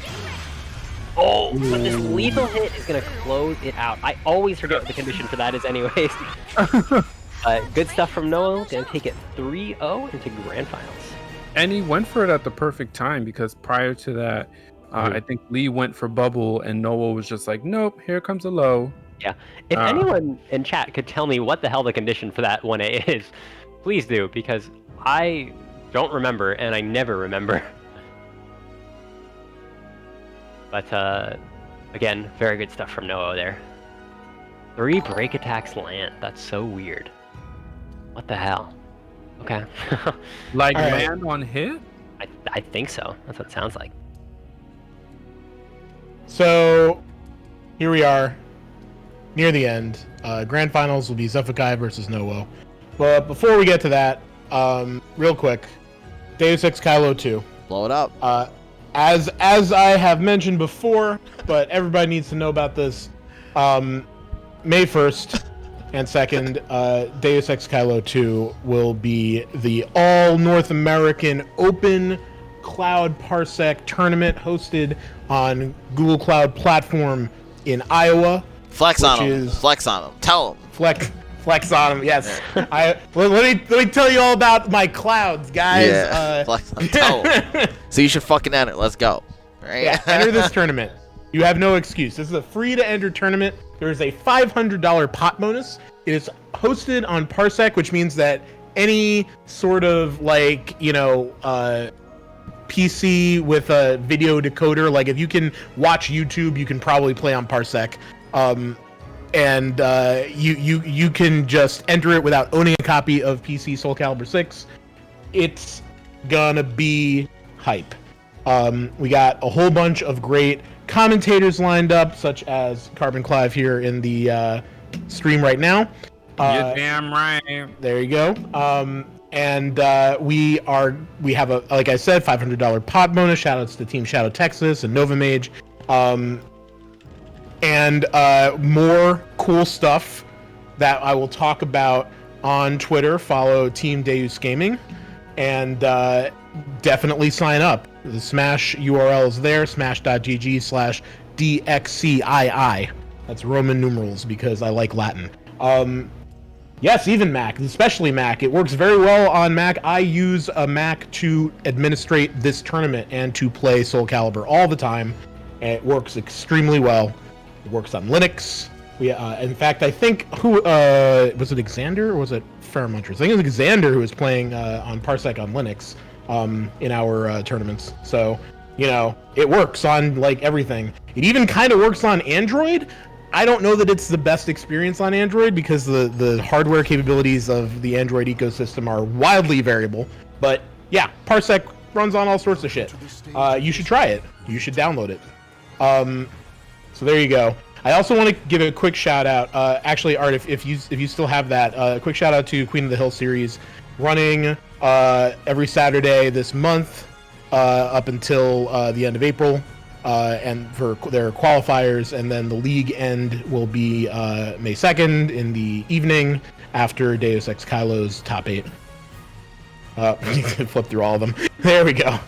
Speaker 1: Oh, but this lethal hit is gonna close it out. I always forget what the condition for that is anyways. Good stuff from Noah. Gonna take it 3-0 into grand finals.
Speaker 3: And he went for it at the perfect time because prior to that, I think Lee went for bubble and Noah was just like, nope, here comes a low.
Speaker 1: Yeah. If anyone in chat could tell me what the hell the condition for that 1A is, please do, because I don't remember and I never remember. But again, very good stuff from Noah there. 3 break attacks land. That's so weird. What the hell? Okay.
Speaker 3: Like
Speaker 2: All right.
Speaker 3: land on hit?
Speaker 1: I think so. That's what it sounds like.
Speaker 2: So here we are, near the end. Grand finals will be Xephukai versus No Woe. But before we get to that, real quick, Deus Ex Kylo 2.
Speaker 6: Blow it up.
Speaker 2: As I have mentioned before, but everybody needs to know about this. May 1st and 2nd, Deus Ex Kylo 2 will be the all North American open cloud parsec tournament hosted on Google Cloud platform in Iowa.
Speaker 6: Flex on
Speaker 2: which
Speaker 6: them.
Speaker 2: is-
Speaker 6: Flex on them. Tell them.
Speaker 2: Flex on them, yes. Let me tell you all about my clouds, guys.
Speaker 6: Yeah. Flex on them. Tell them. So you should fucking enter. Let's go. Right?
Speaker 2: Yeah, enter this tournament. You have no excuse. This is a free to enter tournament. There is a $500 pot bonus. It is hosted on Parsec, which means that any sort of PC with a video decoder, like if you can watch YouTube, you can probably play on Parsec. And you can just enter it without owning a copy of PC Soul Calibur 6. It's gonna be hype. We got a whole bunch of great commentators lined up, such as Carbon Clive here in the stream right now.
Speaker 3: You're damn right.
Speaker 2: There you go. And we have a, like I said, $500 pot bonus. Shout outs to Team Shadow Texas and Nova Mage. And more cool stuff that I will talk about on Twitter. Follow Team Deus Gaming, and definitely sign up. The Smash URL is there, smash.gg/DXCII. That's Roman numerals because I like Latin. Yes, even Mac, especially Mac. It works very well on Mac. I use a Mac to administrate this tournament and to play Soul Calibur all the time. And it works extremely well. It works on Linux. In fact, I think was it Xander or was it Fairmunchers? I think it was Xander who was playing on Parsec on Linux in our tournaments. So, it works on like everything. It even kind of works on Android. I don't know that it's the best experience on Android because the hardware capabilities of the Android ecosystem are wildly variable. But yeah, Parsec runs on all sorts of shit. You should try it. You should download it. So there you go. I also want to give a quick shout out. Actually, Art, if you still have that, a quick shout out to Queen of the Hill series, running every Saturday this month up until the end of April, and for their qualifiers, and then the league end will be May 2nd in the evening after Deus Ex Kylo's top 8. Flip through all of them. There we go.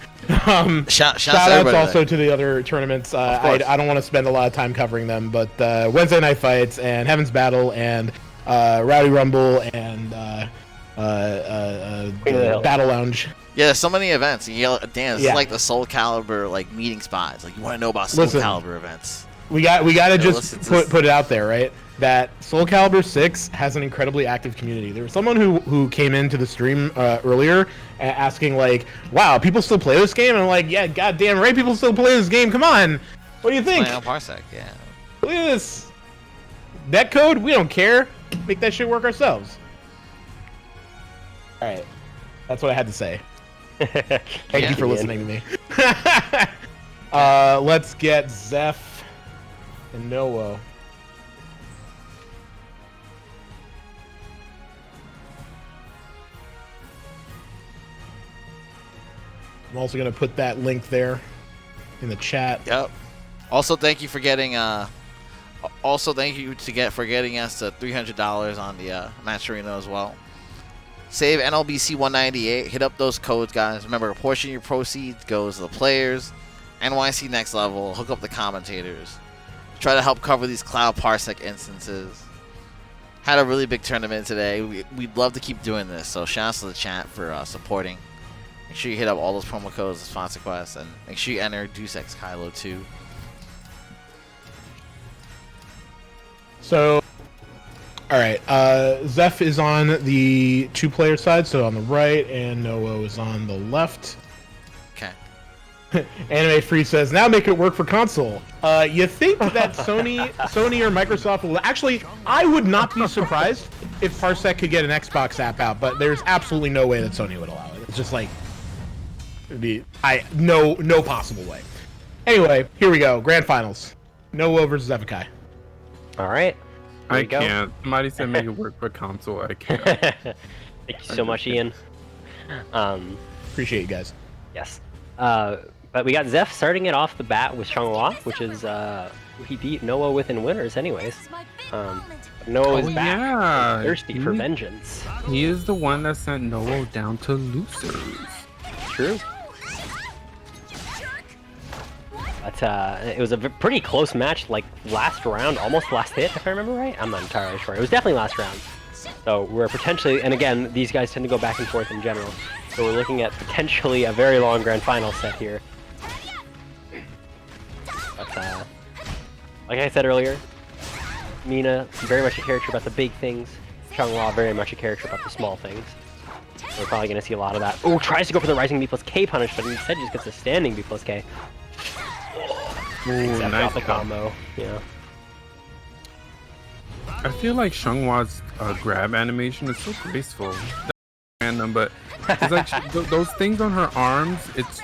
Speaker 6: Shout
Speaker 2: outs also to the other tournaments. I don't want to spend a lot of time covering them, but Wednesday Night Fights and Heaven's Battle and Rowdy Rumble and Battle Lounge.
Speaker 6: Yeah, there's so many events. You yell, Dan, this
Speaker 2: Yeah.
Speaker 6: is like the Soul Calibur meeting spot. It's like you want to know about Soul
Speaker 2: Listen.
Speaker 6: Calibur events.
Speaker 2: We got to just
Speaker 6: listen to this.
Speaker 2: put it out there, right? That Soul Calibur 6 has an incredibly active community. There was someone who came into the stream earlier asking like, "Wow, people still play this game?" And I'm like, "Yeah, goddamn right, people still play this game. Come on, what do you think?
Speaker 6: Playing on Parsec, yeah.
Speaker 2: Look at this netcode. We don't care. Make that shit work ourselves." All right, that's what I had to say. Thank you for listening to me. Let's get Zeph and No Woe. I'm also gonna put that link there in the chat.
Speaker 6: Yep. Also, thank you for getting for getting us to $300 on the match arena as well. Save NLBC 198. Hit up those codes, guys. Remember, a portion of your proceeds goes to the players. NYC Next Level. Hook up the commentators. Try to help cover these Cloud Parsec instances. Had a really big tournament today. We'd love to keep doing this. So shout out to the chat for supporting. Make sure you hit up all those promo codes, the sponsor quests, and make sure you enter DEUS X Kylo too.
Speaker 2: So, all right, Zeph is on the 2-player side, so on the right, and No Woe is on the left.
Speaker 6: Okay.
Speaker 2: Anime Free says, now make it work for console. You think that Sony or Microsoft will... Actually, I would not be surprised if Parsec could get an Xbox app out, but there's absolutely no way that Sony would allow it. It's just like... no possible way. Anyway, here we go. Grand Finals. No Woe versus Xephukai.
Speaker 1: All right.
Speaker 3: I can't. Somebody said make it work for console. I can't.
Speaker 1: Thank you so much, Ian.
Speaker 2: Appreciate you guys.
Speaker 1: Yes. But we got Zeph starting it off the bat with Xianghua, which is he beat No Woe within winners anyways. No Woe is back.
Speaker 3: Yeah.
Speaker 1: Thirsty for vengeance.
Speaker 3: He is the one that sent No Woe down to losers.
Speaker 1: True. But it was a pretty close match, like last round, almost last hit, if I remember right. I'm not entirely sure. It was definitely last round. So we're potentially, and again, these guys tend to go back and forth in general. So we're looking at potentially a very long grand final set here. But like I said earlier, Mina very much a character about the big things. Xianghua very much a character about the small things. We're probably going to see a lot of that. Oh, tries to go for the rising B plus K punish, but instead just gets a standing B plus K.
Speaker 3: Ooh, nice
Speaker 1: the combo. Yeah.
Speaker 3: I feel like Xianghua's grab animation is so graceful. That's random, but it's like those things on her arms. It's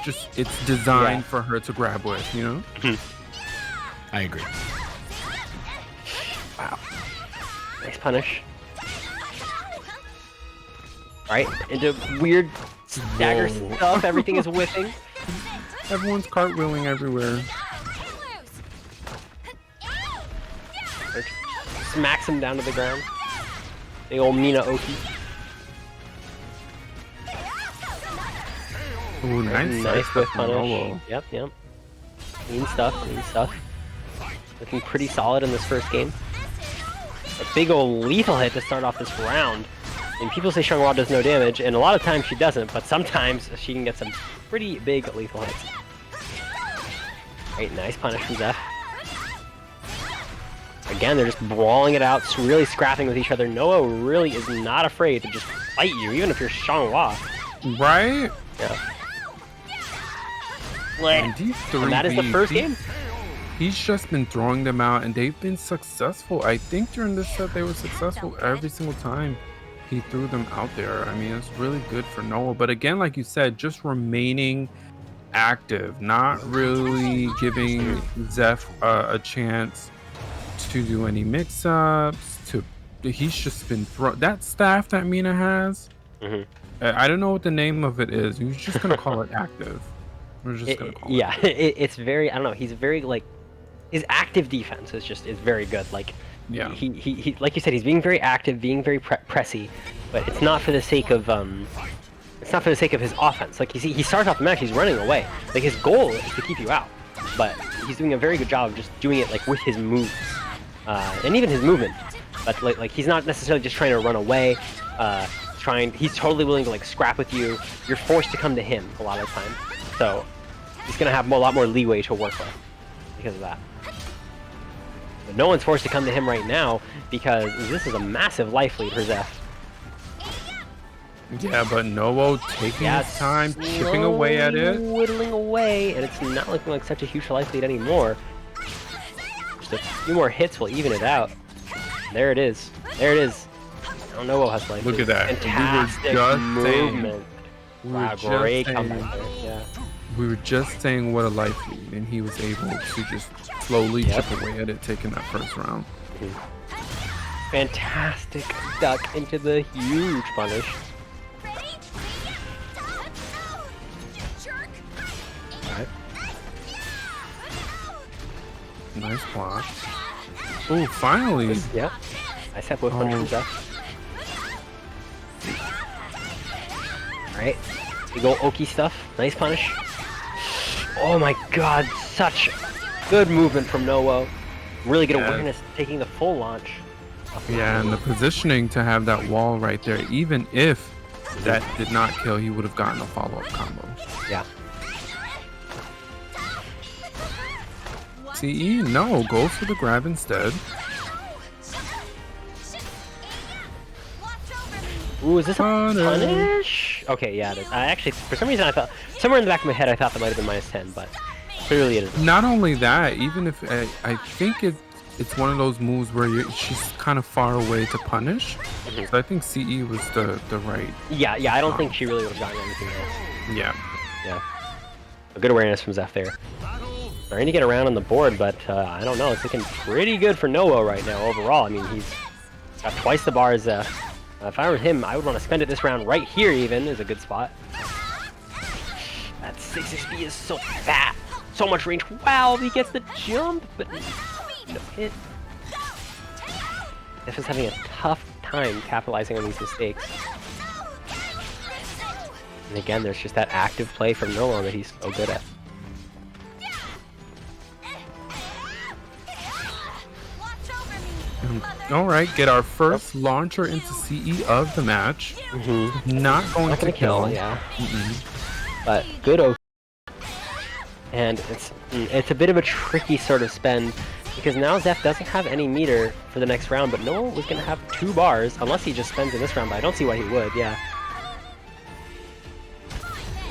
Speaker 3: designed for her to grab with, you know.
Speaker 2: I agree.
Speaker 1: Wow. Nice punish. Alright, into weird stagger stuff. Everything is whipping.
Speaker 3: Everyone's cartwheeling everywhere.
Speaker 1: Smacks him down to the ground. The old Mina Oki.
Speaker 3: Ooh,
Speaker 1: Nice whip punish. Yep. Clean stuff. Looking pretty solid in this first game. A big old lethal hit to start off this round. And people say Xianghua does no damage, and a lot of times she doesn't, but sometimes she can get some pretty big lethal hits. Right, nice punish from Zeph. Again, they're just brawling it out, really scrapping with each other. Noah really is not afraid to just fight you, even if you're Xianghua.
Speaker 3: Right?
Speaker 1: Yeah.
Speaker 3: And
Speaker 1: that is the first game.
Speaker 3: He's just been throwing them out, and they've been successful. I think during this set they were successful every single time he threw them out there. I mean, it's really good for Noah. But again, like you said, just remaining active, not really giving Zeph a chance to do any mix-ups. He's just been that staff that Mina has. I don't know what the name of it is. We're just gonna call it active. We're just gonna call it.
Speaker 1: It's very. I don't know. He's very like his active defense is very good. Like he like you said, he's being very active, being very pressy, but it's not for the sake of it's not for the sake of his offense. Like he starts off the match, he's running away. Like his goal is to keep you out, but he's doing a very good job of just doing it like with his moves. And even his movement, but like he's not necessarily just trying to run away. He's totally willing to like scrap with you. You're forced to come to him a lot of the time, so he's gonna have a lot more leeway to work with because of that. But no one's forced to come to him right now because this is a massive life lead for Zeph.
Speaker 3: Yeah, but No Woe taking his time, chipping away at it,
Speaker 1: whittling away, and it's not looking like such a huge life lead anymore. A few more hits will even it out. There it is. There it is. I don't know what has life.
Speaker 3: Look at that.
Speaker 1: Fantastic movement. Wow, great comeback there. Yeah.
Speaker 3: We were just saying what a life lead, and he was able to just slowly chip away at it, taking that first round.
Speaker 1: Fantastic duck into the huge punish.
Speaker 3: Nice block. Ooh, finally.
Speaker 1: Yeah. I said with punch from Zeph. Alright. Big ol' Oki stuff. Nice punish. Oh my god, such good movement from No Woe. Really good awareness, taking the full launch.
Speaker 3: Yeah, and the positioning to have that wall right there, even if that did not kill, he would have gotten a follow-up combo.
Speaker 1: Yeah.
Speaker 3: CE, no, goes for the grab instead.
Speaker 1: Ooh, is this a punish? Okay, yeah, it is. I actually, for some reason, I thought, somewhere in the back of my head, I thought that might have been -10, but clearly it is.
Speaker 3: Not only that, even if I think it's one of those moves where she's kind of far away to punish. So I think CE was the right.
Speaker 1: Yeah, I don't think she really would have gotten anything else.
Speaker 3: Yeah.
Speaker 1: Yeah. A good awareness from Zeph there. Trying to get around on the board, but I don't know. It's looking pretty good for No Woe right now overall. I mean, he's got twice the bar as Zeph. If I were him, I would want to spend it this round right here even is a good spot. That 6 HP is so fat. So much range. Wow, he gets the jump, but no hit. Zeph is having a tough time capitalizing on these mistakes. And again, there's just that active play from No Woe that he's so good at.
Speaker 3: All right, get our first launcher into CE of the match. Not going to kill.
Speaker 1: Yeah. But good O. And it's a bit of a tricky sort of spend because now Zeph doesn't have any meter for the next round, but No Woe was going to have 2 bars unless he just spends in this round, but I don't see why he would. Yeah.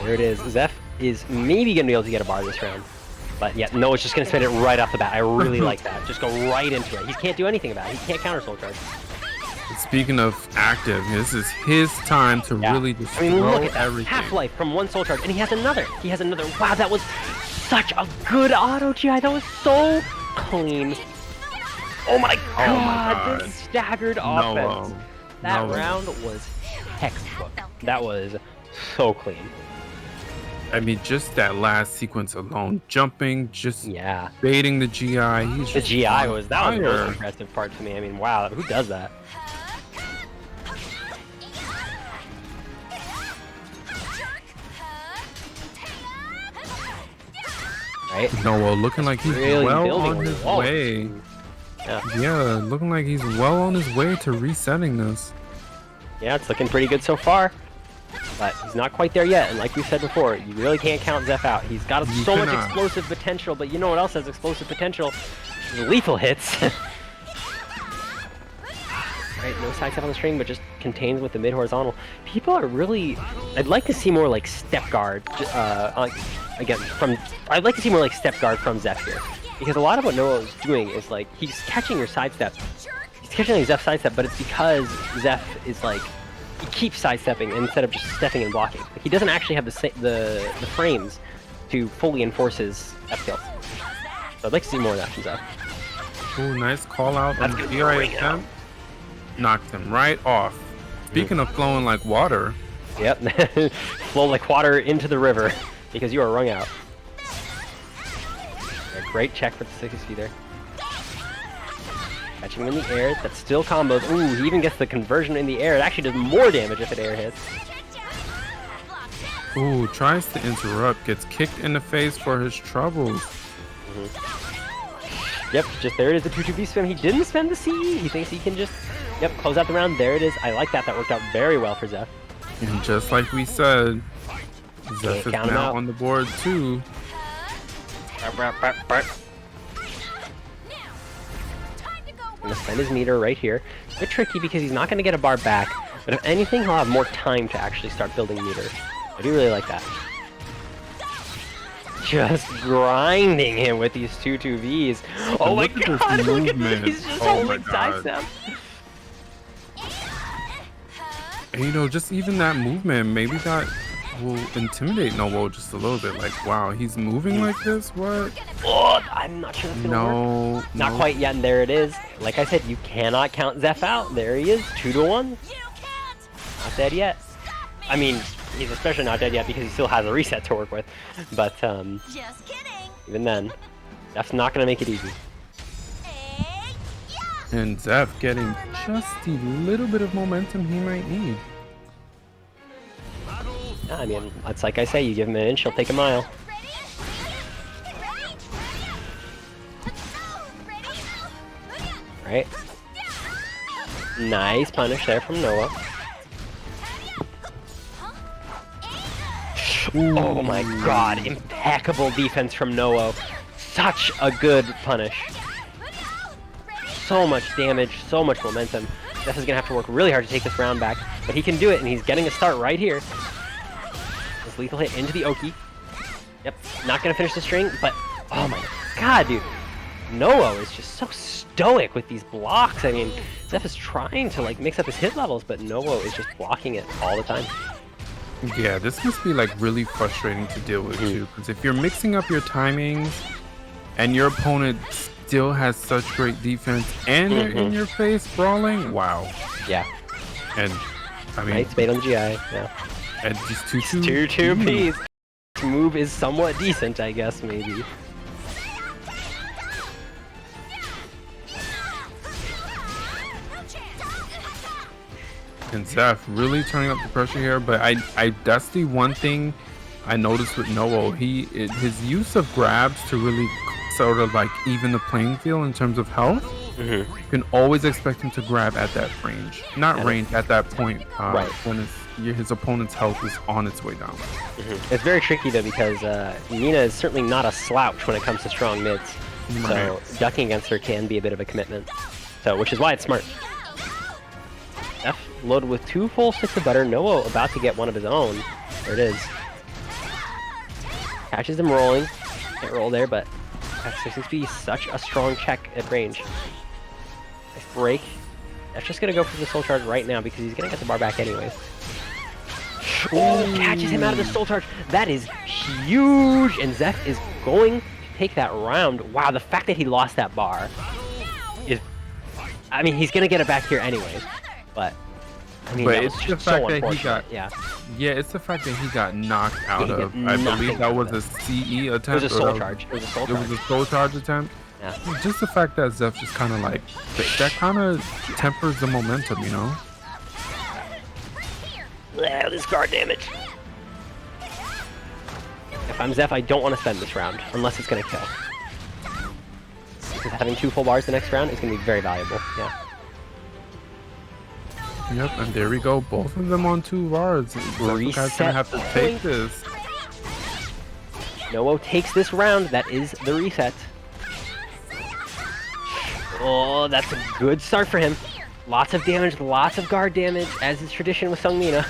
Speaker 1: There it is. Zeph is maybe going to be able to get a bar this round. But yeah, no, it's just going to spin it right off the bat. I really like that. Just go right into it. He can't do anything about it. He can't counter soul charge.
Speaker 3: Speaking of active, this is his time to really just
Speaker 1: I mean, look at that.
Speaker 3: everything.
Speaker 1: Half-life from 1 soul charge, and he has another. He has another. Wow, that was such a good auto GI. That was so clean. Oh my god, this staggered offense. That round was textbook. That was so clean.
Speaker 3: I mean, just that last sequence alone, jumping, just baiting the GI.
Speaker 1: The GI was the most impressive part to me. I mean, wow, who does that? Right?
Speaker 3: No, well, looking like he's
Speaker 1: really
Speaker 3: well on his way. Yeah, looking like he's well on his way to resetting this.
Speaker 1: Yeah, it's looking pretty good so far. But he's not quite there yet, and like we said before, you really can't count Zeph out. He's got so much explosive potential, but you know what else has explosive potential? Lethal hits. Right, no sidestep on the string, but just contains with the mid-horizontal. People are really... I'd like to see more like step guard, again, I'd like to see more like step guard from Zeph here. Because a lot of what No Woe is doing is like, he's catching your sidestep. He's catching like Zeph's sidestep, but it's because Zeph is like, he keeps sidestepping instead of just stepping and blocking. Like, he doesn't actually have the frames to fully enforce his F-tilt. So I'd like to see more of that from Zeph.
Speaker 3: Ooh, nice call out on the DI attempt. Knocked him right off. Speaking of flowing like water.
Speaker 1: Yep, flow like water into the river because you are wrung out. A great check for the 60 there. Catching him in the air, that's still combos. Ooh, he even gets the conversion in the air. It actually does more damage if it air hits.
Speaker 3: Ooh, tries to interrupt, gets kicked in the face for his troubles.
Speaker 1: Yep, just there it is, the 2-2-B spam. He didn't spend the CE. He thinks he can just, close out the round. There it is. I like that. That worked out very well for Zeph.
Speaker 3: And just like we said, Zeph is now on the board too.
Speaker 1: Gonna spend his meter right here. A bit tricky because he's not gonna get a bar back, but if anything, he'll have more time to actually start building meter. I do really like that. Just grinding him with these 2-2-Vs. Oh my god, look at this! He's just holding sidestep.
Speaker 3: And you know, just even that movement, maybe that will intimidate No Woe just a little bit. Like, wow, he's moving like this? What?
Speaker 1: Oh, I'm not sure that's gonna work. Not quite yet, and there it is. Like I said, you cannot count Zeph out. There he is, 2-1. Not dead yet. I mean, he's especially not dead yet because he still has a reset to work with. But, even then, Zeph's not gonna make it easy.
Speaker 3: And Zeph getting just the little bit of momentum he might need.
Speaker 1: I mean, it's like I say, you give him an inch, he'll take a mile. Right? Nice punish there from Noah. Oh my god, impeccable defense from Noah. Such a good punish. So much damage, so much momentum. Zeph is gonna have to work really hard to take this round back, but he can do it, and he's getting a start right here. This lethal hit into the Oki. Yep, not gonna finish the string, but oh my god, dude. Noah is just so stoic with these blocks. I mean, Zeph is trying to like mix up his hit levels, but Noah is just blocking it all the time.
Speaker 3: Yeah, this must be like really frustrating to deal with too, because if you're mixing up your timings and your opponent still has such great defense and they're in your face brawling, wow.
Speaker 1: Yeah.
Speaker 3: And I mean,
Speaker 1: Right, spade on the GI, yeah.
Speaker 3: And just 2-2.
Speaker 1: 2-2 piece. This move is somewhat decent, I guess, maybe.
Speaker 3: And Zeph really turning up the pressure here, but I that's the one thing I noticed with No Woe. His use of grabs to really sort of like even the playing field in terms of health. You can always expect him to grab at that range, not range at that point when his opponent's health is on its way down.
Speaker 1: It's very tricky though because Mina is certainly not a slouch when it comes to strong mids, so ducking against her can be a bit of a commitment. So which is why it's smart. F loaded with 2 full sticks of butter. Noah about to get one of his own. There it is. Catches him rolling. Can't roll there, but F6B such a strong check at range. Nice break. F's just gonna go for the soul charge right now because he's gonna get the bar back anyways. Oh, catches him out of the soul charge. That is huge, and Zeph is going to take that round. Wow, the fact that he lost that bar is... I mean, he's gonna get it back here anyways. But I mean,
Speaker 3: but it's the fact that he got
Speaker 1: it's
Speaker 3: the fact that he got knocked out of. I believe that was a CE attempt.
Speaker 1: It was a soul charge. It was a soul charge.
Speaker 3: It was a soul charge attempt.
Speaker 1: Yeah.
Speaker 3: Just the fact that Zeph just kind of like that kind of tempers the momentum, you know.
Speaker 1: Yeah, this guard damage. If I'm Zeph, I don't want to spend this round unless it's gonna kill. Because having 2 full bars the next round is gonna be very valuable. Yeah.
Speaker 3: Yep, and there we go. Both of them on 2 bars. Xephukai's gonna have to take this.
Speaker 1: No Woe takes this round. That is the reset. Oh, that's a good start for him. Lots of damage, lots of guard damage, as is tradition with Seong Mi-na.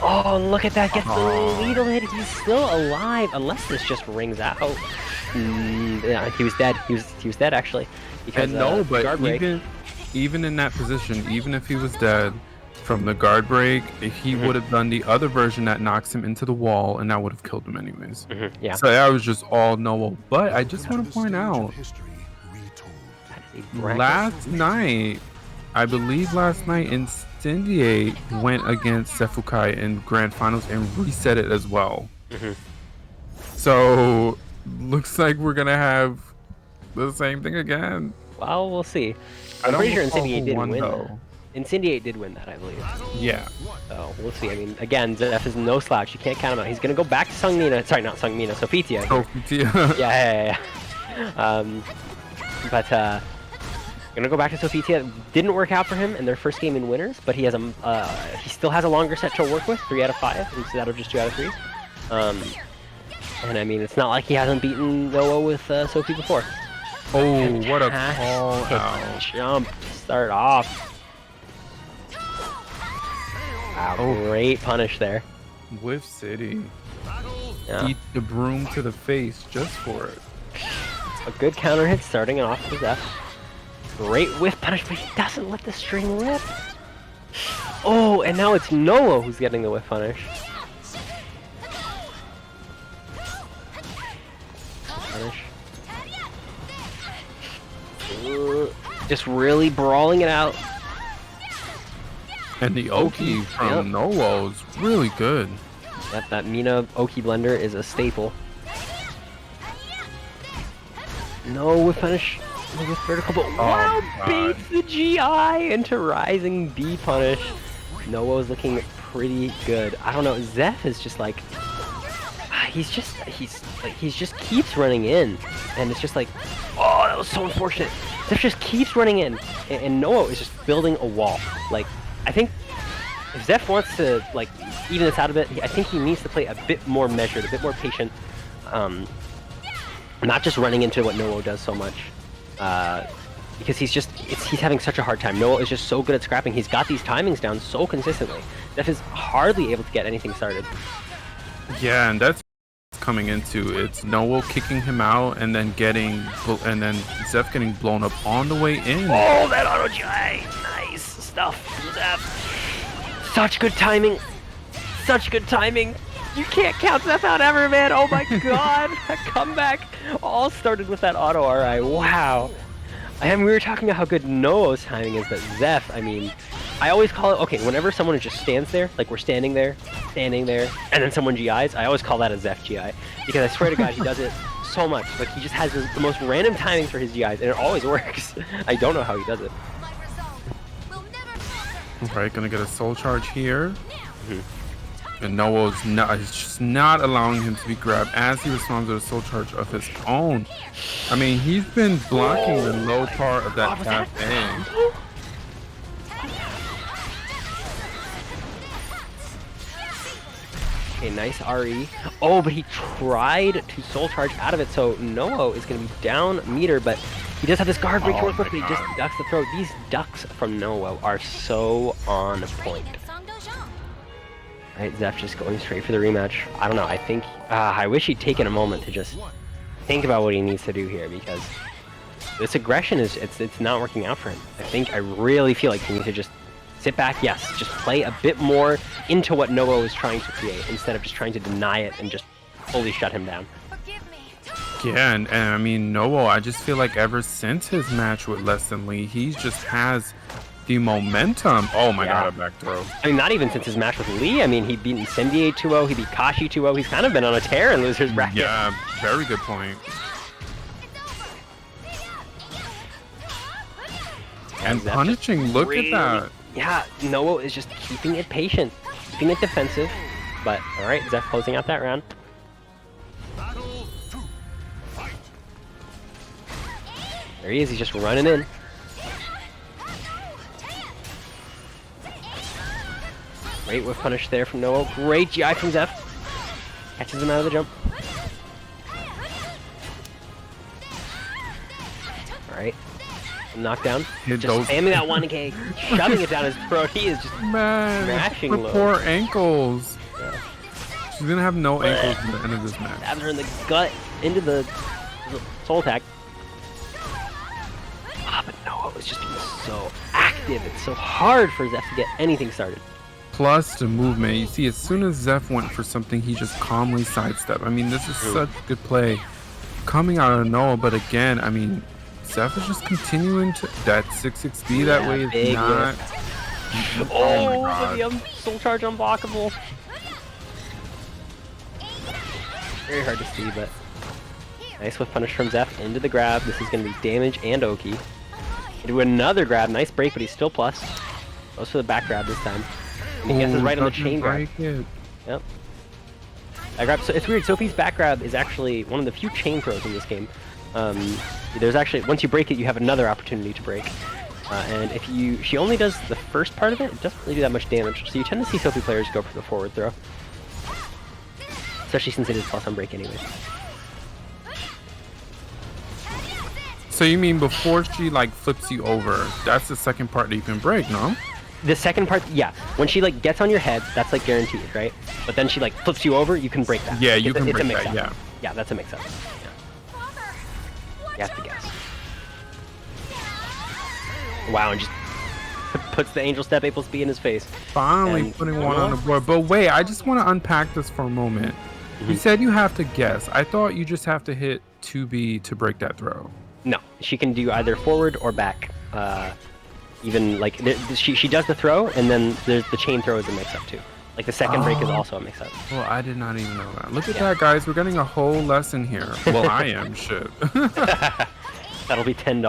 Speaker 1: Oh, look at that. Gets the lethal hit. He's still alive, unless this just rings out. Yeah, he was dead. He was dead, actually. Because,
Speaker 3: no, but even in that position, even if he was dead from the guard break, he would have done the other version that knocks him into the wall, and that would have killed him anyways.
Speaker 1: Yeah.
Speaker 3: So that was just all No Woe. But I just want to point out, last night, I believe Incendiate went against Xephukai in grand finals and reset it as well. So looks like we're gonna have the same thing again.
Speaker 1: Well, we'll see. I'm pretty sure Incendiate did win that. Incendiate did win that, I believe.
Speaker 3: Yeah.
Speaker 1: So we'll see. I mean, again, Zeph is no slouch. You can't count him out. He's gonna go back to Seong Mi-na. Sorry, not Seong Mi-na. Sophitia.
Speaker 3: Sophitia.
Speaker 1: Yeah. But gonna go back to Sophitia. Didn't work out for him in their first game in winners, but he has he still has a longer set to work with, 3 out of 5 instead of just 2 out of 3. And I mean, it's not like he hasn't beaten No Woe with Sophie before.
Speaker 3: Oh, what a call out.
Speaker 1: Jump to start off. Wow, great punish there.
Speaker 3: Whiff City.
Speaker 1: Yeah.
Speaker 3: Eat the broom to the face just for it.
Speaker 1: A good counter hit starting off with F. Great whiff punish, but he doesn't let the string rip. Oh, and now it's No Woe who's getting the whiff punish. Just really brawling it out.
Speaker 3: And the Oki from No Woe is really good.
Speaker 1: Yep, that Mina Oki blender is a staple. No whiff punish. With vertical, but wow, baits the GI into rising B punish. No Woe is looking pretty good. I don't know. Xeph is just like, he just keeps running in, and it's just like, oh, that was so unfortunate. Xeph just keeps running in, and No Woe is just building a wall. Like, I think if Xeph wants to like even this out a bit, I think he needs to play a bit more measured, a bit more patient, not just running into what No Woe does so much. Because he's having such a hard time. No Woe is just so good at scrapping. He's got these timings down so consistently. Xeph is hardly able to get anything started.
Speaker 3: Yeah, and that's coming into it's No Woe kicking him out and then Xeph getting blown up on the way in.
Speaker 1: Oh, that auto GI! Nice stuff from Xeph. Such good timing. Such good timing. You can't count Xeph out ever, man. Oh my god. That comeback all started with that auto RI. Wow. And we were talking about how good No Woe's timing is, but Xeph, I mean, I always call it, okay, whenever someone just stands there, like we're standing there, and then someone GIs, I always call that a Xeph GI. Because I swear to God, he does it so much. Like, he just has the most random timings for his GIs, and it always works. I don't know how he does it.
Speaker 3: Alright, gonna get a soul charge here. And No Woe's he's just not allowing him to be grabbed as he responds to a soul charge of his own. I mean, he's been blocking the low part of that cafe.
Speaker 1: Okay, nice RE. Oh, but he tried to soul charge out of it, so No Woe is going to be down meter, but he does have this guard break to work with, but he just ducks the throw. These ducks from No Woe are so on point. Right, Xeph just going straight for the rematch. I don't know, I think, I wish he'd taken a moment to just think about what he needs to do here, because this aggression it's not working out for him. I really feel like he needs to just sit back, yes, just play a bit more into what No Woe is trying to create, instead of just trying to deny it and just fully shut him down.
Speaker 3: Yeah, and I mean, No Woe, I just feel like ever since his match with lessthanlee, he just has the momentum. Oh my god, a back throw.
Speaker 1: I mean, not even since his match with Lee. I mean, he beat Incendiate 2-0, he beat Kashi 2-0. He's kind of been on a tear in losers bracket.
Speaker 3: Yeah, very good point. And punishing, look at that.
Speaker 1: Yeah, No Woe is just keeping it patient, keeping it defensive. But, alright, Xeph closing out that round. There he is, he's just running in. Great whiff punish there from No Woe. Great GI from Xeph. Catches him out of the jump. Alright. Knockdown. Just spamming that 1K, shoving it down his throat. He is just smashing low.
Speaker 3: Poor ankles. Yeah. She's gonna have no ankles at the end of this match.
Speaker 1: Stabs her in the gut, into the soul attack. But No Woe is just being so active. It's so hard for Xeph to get anything started.
Speaker 3: Plus the movement. You see, as soon as Xeph went for something, he just calmly sidestepped. I mean, this is such good play coming out of No Woe, but again, I mean, Xeph is just continuing to that 6-6B that way is not.
Speaker 1: Oh, the soul charge unblockable. Very hard to see, but nice whiff punish from Xeph into the grab. This is going to be damage and Oki. Do another grab, nice break, but he's still plus. Goes for the back grab this time. And he guesses right on the chain grab. Yep. That grab, so it's weird. Sophie's back grab is actually one of the few chain throws in this game. There's actually, once you break it, you have another opportunity to break. And if she only does the first part of it, it doesn't really do that much damage. So you tend to see Sophie players go for the forward throw. Especially since it is plus on break anyway.
Speaker 3: So you mean before she like flips you over, that's the second part that you can break, no?
Speaker 1: The second part, yeah. When she like gets on your head, that's like guaranteed, right? But then she like flips you over, you can break that.
Speaker 3: Yeah, you can break that, yeah.
Speaker 1: Yeah, that's a mix-up. Yeah. You have to guess. Wow, and just puts the angel step April speed in his face.
Speaker 3: Finally putting one on the board. But wait, I just want to unpack this for a moment. You said you have to guess. I thought you just have to hit 2B to break that throw.
Speaker 1: No, she can do either forward or back. Even like she does the throw, and then the chain throw is a mix-up too. Like the second break is also a mix-up.
Speaker 3: Well, I did not even know that. Look at that, guys. We're getting a whole lesson here. Well, I am. Shit.
Speaker 1: That'll be $10.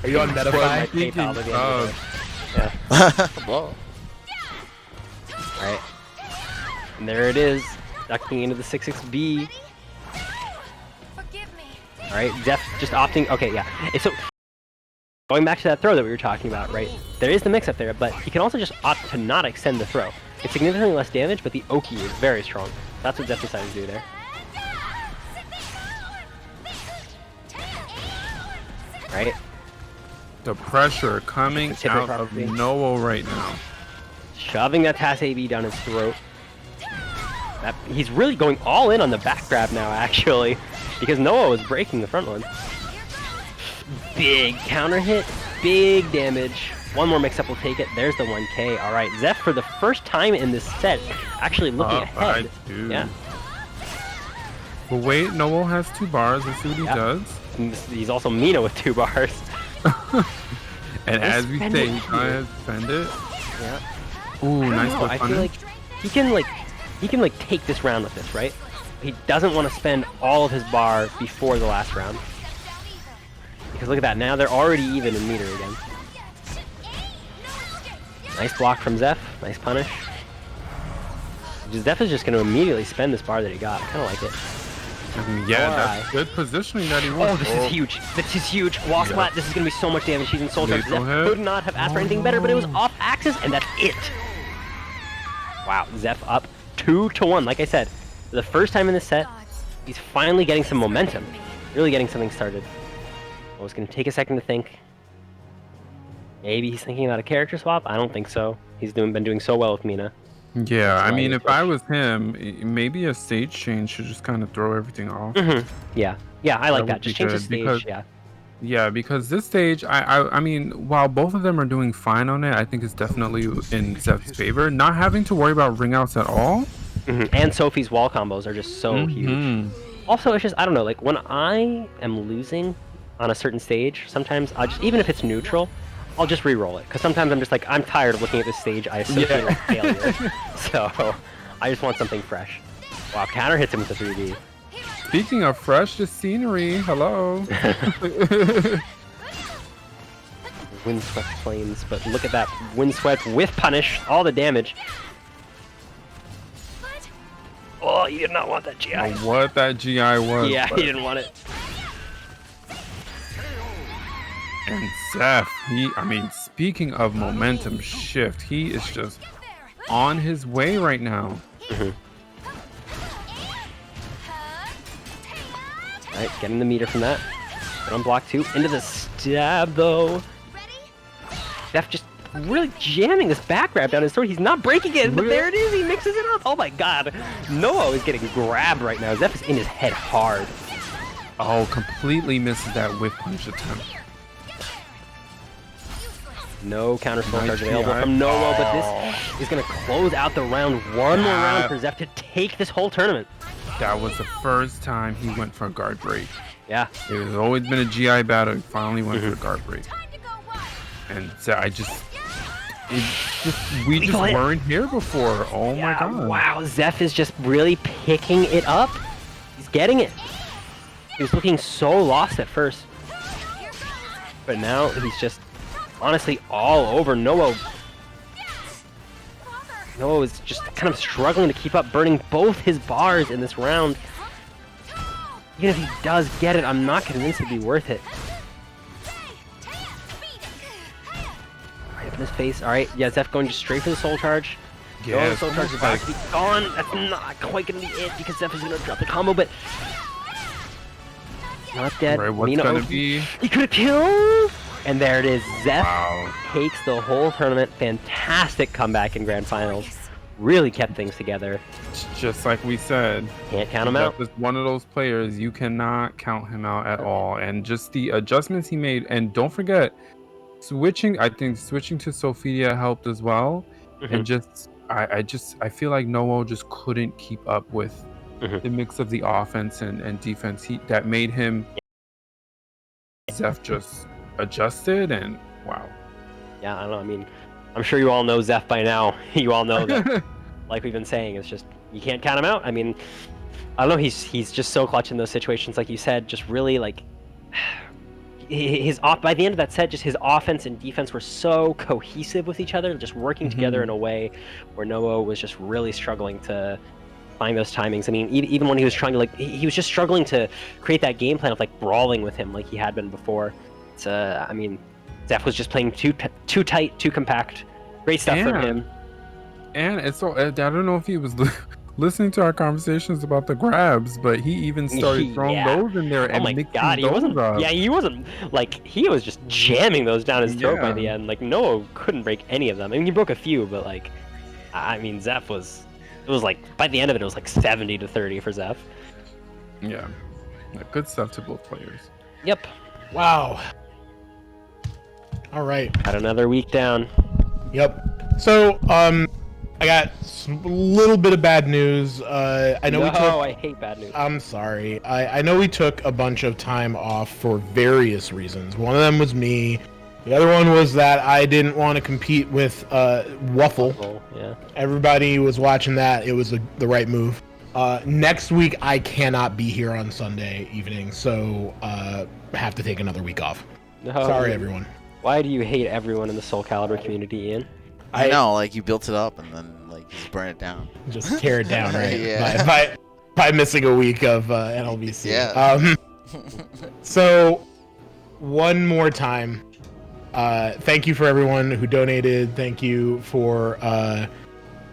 Speaker 2: Are you on Metafy?
Speaker 3: Speaking
Speaker 1: PayPal at the end of
Speaker 3: of-
Speaker 1: it.
Speaker 6: Whoa.
Speaker 1: Alright. And there it is. Ducking into the 6-6B.
Speaker 5: Forgive me.
Speaker 1: Alright, Zeph just opting. Okay, yeah. So, going back to that throw that we were talking about, right? There is the mix up there, but he can also just opt to not extend the throw. It's significantly less damage, but the Oki is very strong. That's what Zeph decided to do there. Right?
Speaker 3: The pressure coming
Speaker 1: Tipper
Speaker 3: out of
Speaker 1: property.
Speaker 3: No Woe right now.
Speaker 1: Shoving that TAS AB down his throat. He's really going all in on the back grab now, actually, because Noah was breaking the front one. Big counter hit, big damage. One more mix-up will take it. There's the 1K. All right, Zeph, for the first time in this set, actually looking ahead. Yeah.
Speaker 3: But wait, No Woe has 2 bars. Let's see what he
Speaker 1: Yep.
Speaker 3: does.
Speaker 1: And he's also Mina with 2 bars.
Speaker 3: And
Speaker 1: Nice
Speaker 3: as we
Speaker 1: spend
Speaker 3: say,
Speaker 1: it
Speaker 3: he's gonna spend it.
Speaker 1: Yeah.
Speaker 3: Ooh,
Speaker 1: I don't
Speaker 3: nice
Speaker 1: know,
Speaker 3: flip
Speaker 1: I
Speaker 3: on
Speaker 1: feel
Speaker 3: it.
Speaker 1: like he can take this round with this, right? He doesn't want to spend all of his bar before the last round. Because look at that, now they're already even in meter again. Nice block from Zeph, nice punish. Zeph is just going to immediately spend this bar that he got. I kind of like it.
Speaker 3: Yeah,
Speaker 1: Alright.
Speaker 3: that's good positioning that he
Speaker 1: Oh,
Speaker 3: wants.
Speaker 1: this is huge. This is huge. Wall splat, this is going to be so much damage. He's in soul charge. Zeph
Speaker 3: Lethal hit.
Speaker 1: could not have asked for anything better, but it was off axis, and that's it. Wow, Zeph up 2-1. Like I said, for the first time in this set, he's finally getting some momentum. Really getting something started. Well, it's going to take a second to think. Maybe he's thinking about a character swap? I don't think so. He's been doing so well with Mina.
Speaker 3: Yeah, I mean,
Speaker 1: Sliding
Speaker 3: if I
Speaker 1: push.
Speaker 3: was him, maybe a stage change should just kind of throw everything off.
Speaker 1: Yeah. Yeah, I like
Speaker 3: That
Speaker 1: that.
Speaker 3: would
Speaker 1: Just
Speaker 3: be
Speaker 1: change the
Speaker 3: good,
Speaker 1: stage,
Speaker 3: because-
Speaker 1: yeah.
Speaker 3: Yeah, because this stage, I mean, while both of them are doing fine on it, I think it's definitely in Zeph's favor. Not having to worry about ring outs at all.
Speaker 1: And Sophie's wall combos are just so huge.
Speaker 3: Mhm.
Speaker 1: Also, it's just, I don't know, like, when I am losing on a certain stage, sometimes I'll just, even if it's neutral, I'll just re-roll it. Because sometimes I'm just like, I'm tired of looking at this stage. I associate with failure. So, I just want something fresh. Wow, counter hits him with the 3D.
Speaker 3: Speaking of fresh, the scenery. Hello.
Speaker 1: Windswept flames, but look at that. Windswept with punish, all the damage. Oh, you did not want that GI.
Speaker 3: What that GI was.
Speaker 1: Yeah,
Speaker 3: but-
Speaker 1: he didn't want it.
Speaker 3: And Zeph, I mean, speaking of momentum shift, he is just on his way right now.
Speaker 1: Alright, getting the meter from that. Get on block 2. Into the stab, though. Zeph just really jamming this back grab down his throat. He's not breaking it, but there it is. He mixes it up. Oh my god. Noah is getting grabbed right now. Zeph is in his head hard.
Speaker 3: Oh, completely misses that whip punch attempt.
Speaker 1: No counter soul
Speaker 3: Nice
Speaker 1: charge available
Speaker 3: GI.
Speaker 1: from Noah, but this is going to close out the round. One more round for Zeph to take this whole tournament.
Speaker 3: That was the first time he went for a guard break.
Speaker 1: Yeah.
Speaker 3: There's always been a GI battle. He finally went for a guard break. And so we just
Speaker 1: Lethal hit.
Speaker 3: weren't here before. Oh my god.
Speaker 1: Wow, Zeph is just really picking it up. He's getting it. He was looking so lost at first. But now he's just honestly all over Noah. Noah is just kind of struggling to keep up, burning both his bars in this round. Even if he does get it, I'm not convinced it'd be worth it. Right up in his face. Alright, yeah, Zeph going just straight for the soul charge.
Speaker 3: Yeah,
Speaker 1: No,
Speaker 3: it's
Speaker 1: soul charge is
Speaker 3: almost
Speaker 1: about to be gone. That's not quite going to be it because Zeph is going to drop the combo, but not dead.
Speaker 3: Right, what's
Speaker 1: Mina
Speaker 3: gonna
Speaker 1: OP.
Speaker 3: be?
Speaker 1: He could have killed! And there it is. Zeph
Speaker 3: Wow.
Speaker 1: takes the whole tournament. Fantastic comeback in Grand Finals. Really kept things together.
Speaker 3: Just like we said,
Speaker 1: Can't count him out.
Speaker 3: Zeph is one of those players you cannot count him out at all. And just the adjustments he made, and don't forget, I think switching to Sophitia helped as well. And I feel like No Woe just couldn't keep up with the mix of the offense and defense that made him. Zeph just adjusted, and wow.
Speaker 1: Yeah, I don't know. I mean, I'm sure you all know Zeph by now. You all know that, like we've been saying, it's just, you can't count him out. I mean, I don't know, he's just so clutch in those situations, like you said, just really, like, his off by the end of that set, just his offense and defense were so cohesive with each other, just working together in a way where No Woe was just really struggling to find those timings. I mean, even when he was trying to he was just struggling to create that game plan of like brawling with him like he had been before. It's I mean, Xeph was just playing too tight, too compact. Great stuff from him.
Speaker 3: And it's so I don't know if he was listening to our conversations about the grabs, but he even started throwing those in there and mixing those up.
Speaker 1: Yeah, he wasn't like he was just jamming those down his throat by the end. Like Noah couldn't break any of them. I mean, he broke a few, but like, I mean, Xeph was. It was like by the end of it, it was like 70-30 for Xeph.
Speaker 3: Yeah, good stuff to both players.
Speaker 1: Yep.
Speaker 2: Wow. All right.
Speaker 1: Had another week down.
Speaker 2: Yep. So, I got a little bit of bad news. I know
Speaker 1: I hate bad news.
Speaker 2: I'm sorry. I know we took a bunch of time off for various reasons. One of them was me. The other one was that I didn't want to compete with Waffle.
Speaker 1: Yeah.
Speaker 2: Everybody was watching that. It was the right move. Next week, I cannot be here on Sunday evening, so I have to take another week off.
Speaker 1: No,
Speaker 2: Sorry, everyone.
Speaker 1: Why do you hate everyone in the Soul Calibur community, Ian?
Speaker 6: I know, like you built it up and then like just burn it down.
Speaker 2: Just tear it down, right?
Speaker 6: Yeah.
Speaker 2: By missing a week of NLBC.
Speaker 6: Yeah.
Speaker 2: So, one more time, thank you for everyone who donated. Thank you for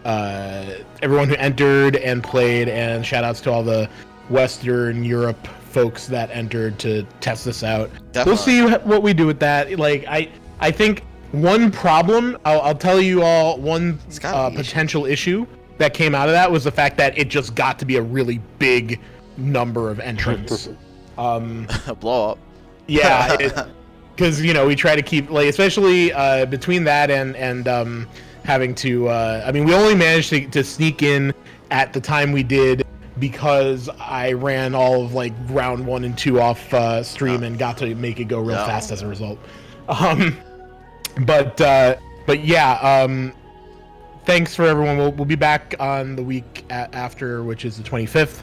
Speaker 2: everyone who entered and played, and shout outs to all the Western Europe folks that entered to test this out.
Speaker 6: Definitely.
Speaker 2: We'll see what we do with that. Like I think one problem, I'll tell you all, one potential issue that came out of that was the fact that it just got to be a really big number of entrants.
Speaker 6: Blow up.
Speaker 2: Yeah, because we try to keep like, especially between that and having to. I mean, we only managed to sneak in at the time we did because I ran all of like round 1 and 2 off stream and got to make it go real fast as a result. But yeah. Thanks for everyone. We'll be back on the week after, which is the 25th.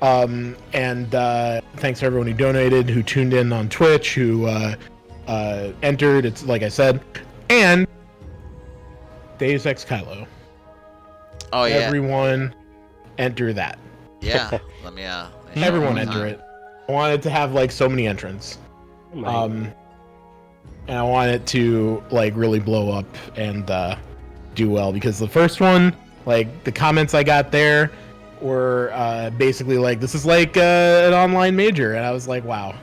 Speaker 2: And thanks to everyone who donated, who tuned in on Twitch, who entered. It's like I said, and Deus Ex Kylo.
Speaker 6: Oh yeah.
Speaker 2: Everyone enter that.
Speaker 6: Yeah. Let me
Speaker 2: Everyone enter it. I wanted to have like so many entrants. And I want it to like really blow up and do well, because the first one, like the comments I got there were basically like, this is like an online major, and I was like, wow,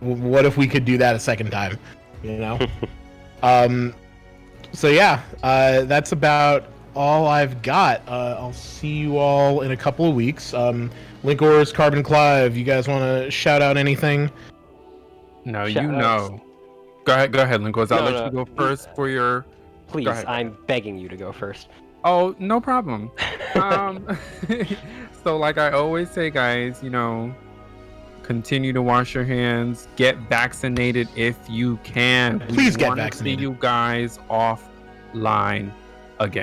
Speaker 2: what if we could do that a second time, so yeah, that's about all I've got. I'll see you all in a couple of weeks. Linkors, Carbon Clive, you guys want to shout out anything?
Speaker 3: No, Go ahead, Linkors. I'll let you go first for your...
Speaker 1: Please, I'm begging you to go first.
Speaker 3: Oh, no problem. So like I always say, guys, continue to wash your hands, get vaccinated if you can.
Speaker 2: Please get
Speaker 3: We want to see
Speaker 2: vaccinated.
Speaker 3: you guys offline again.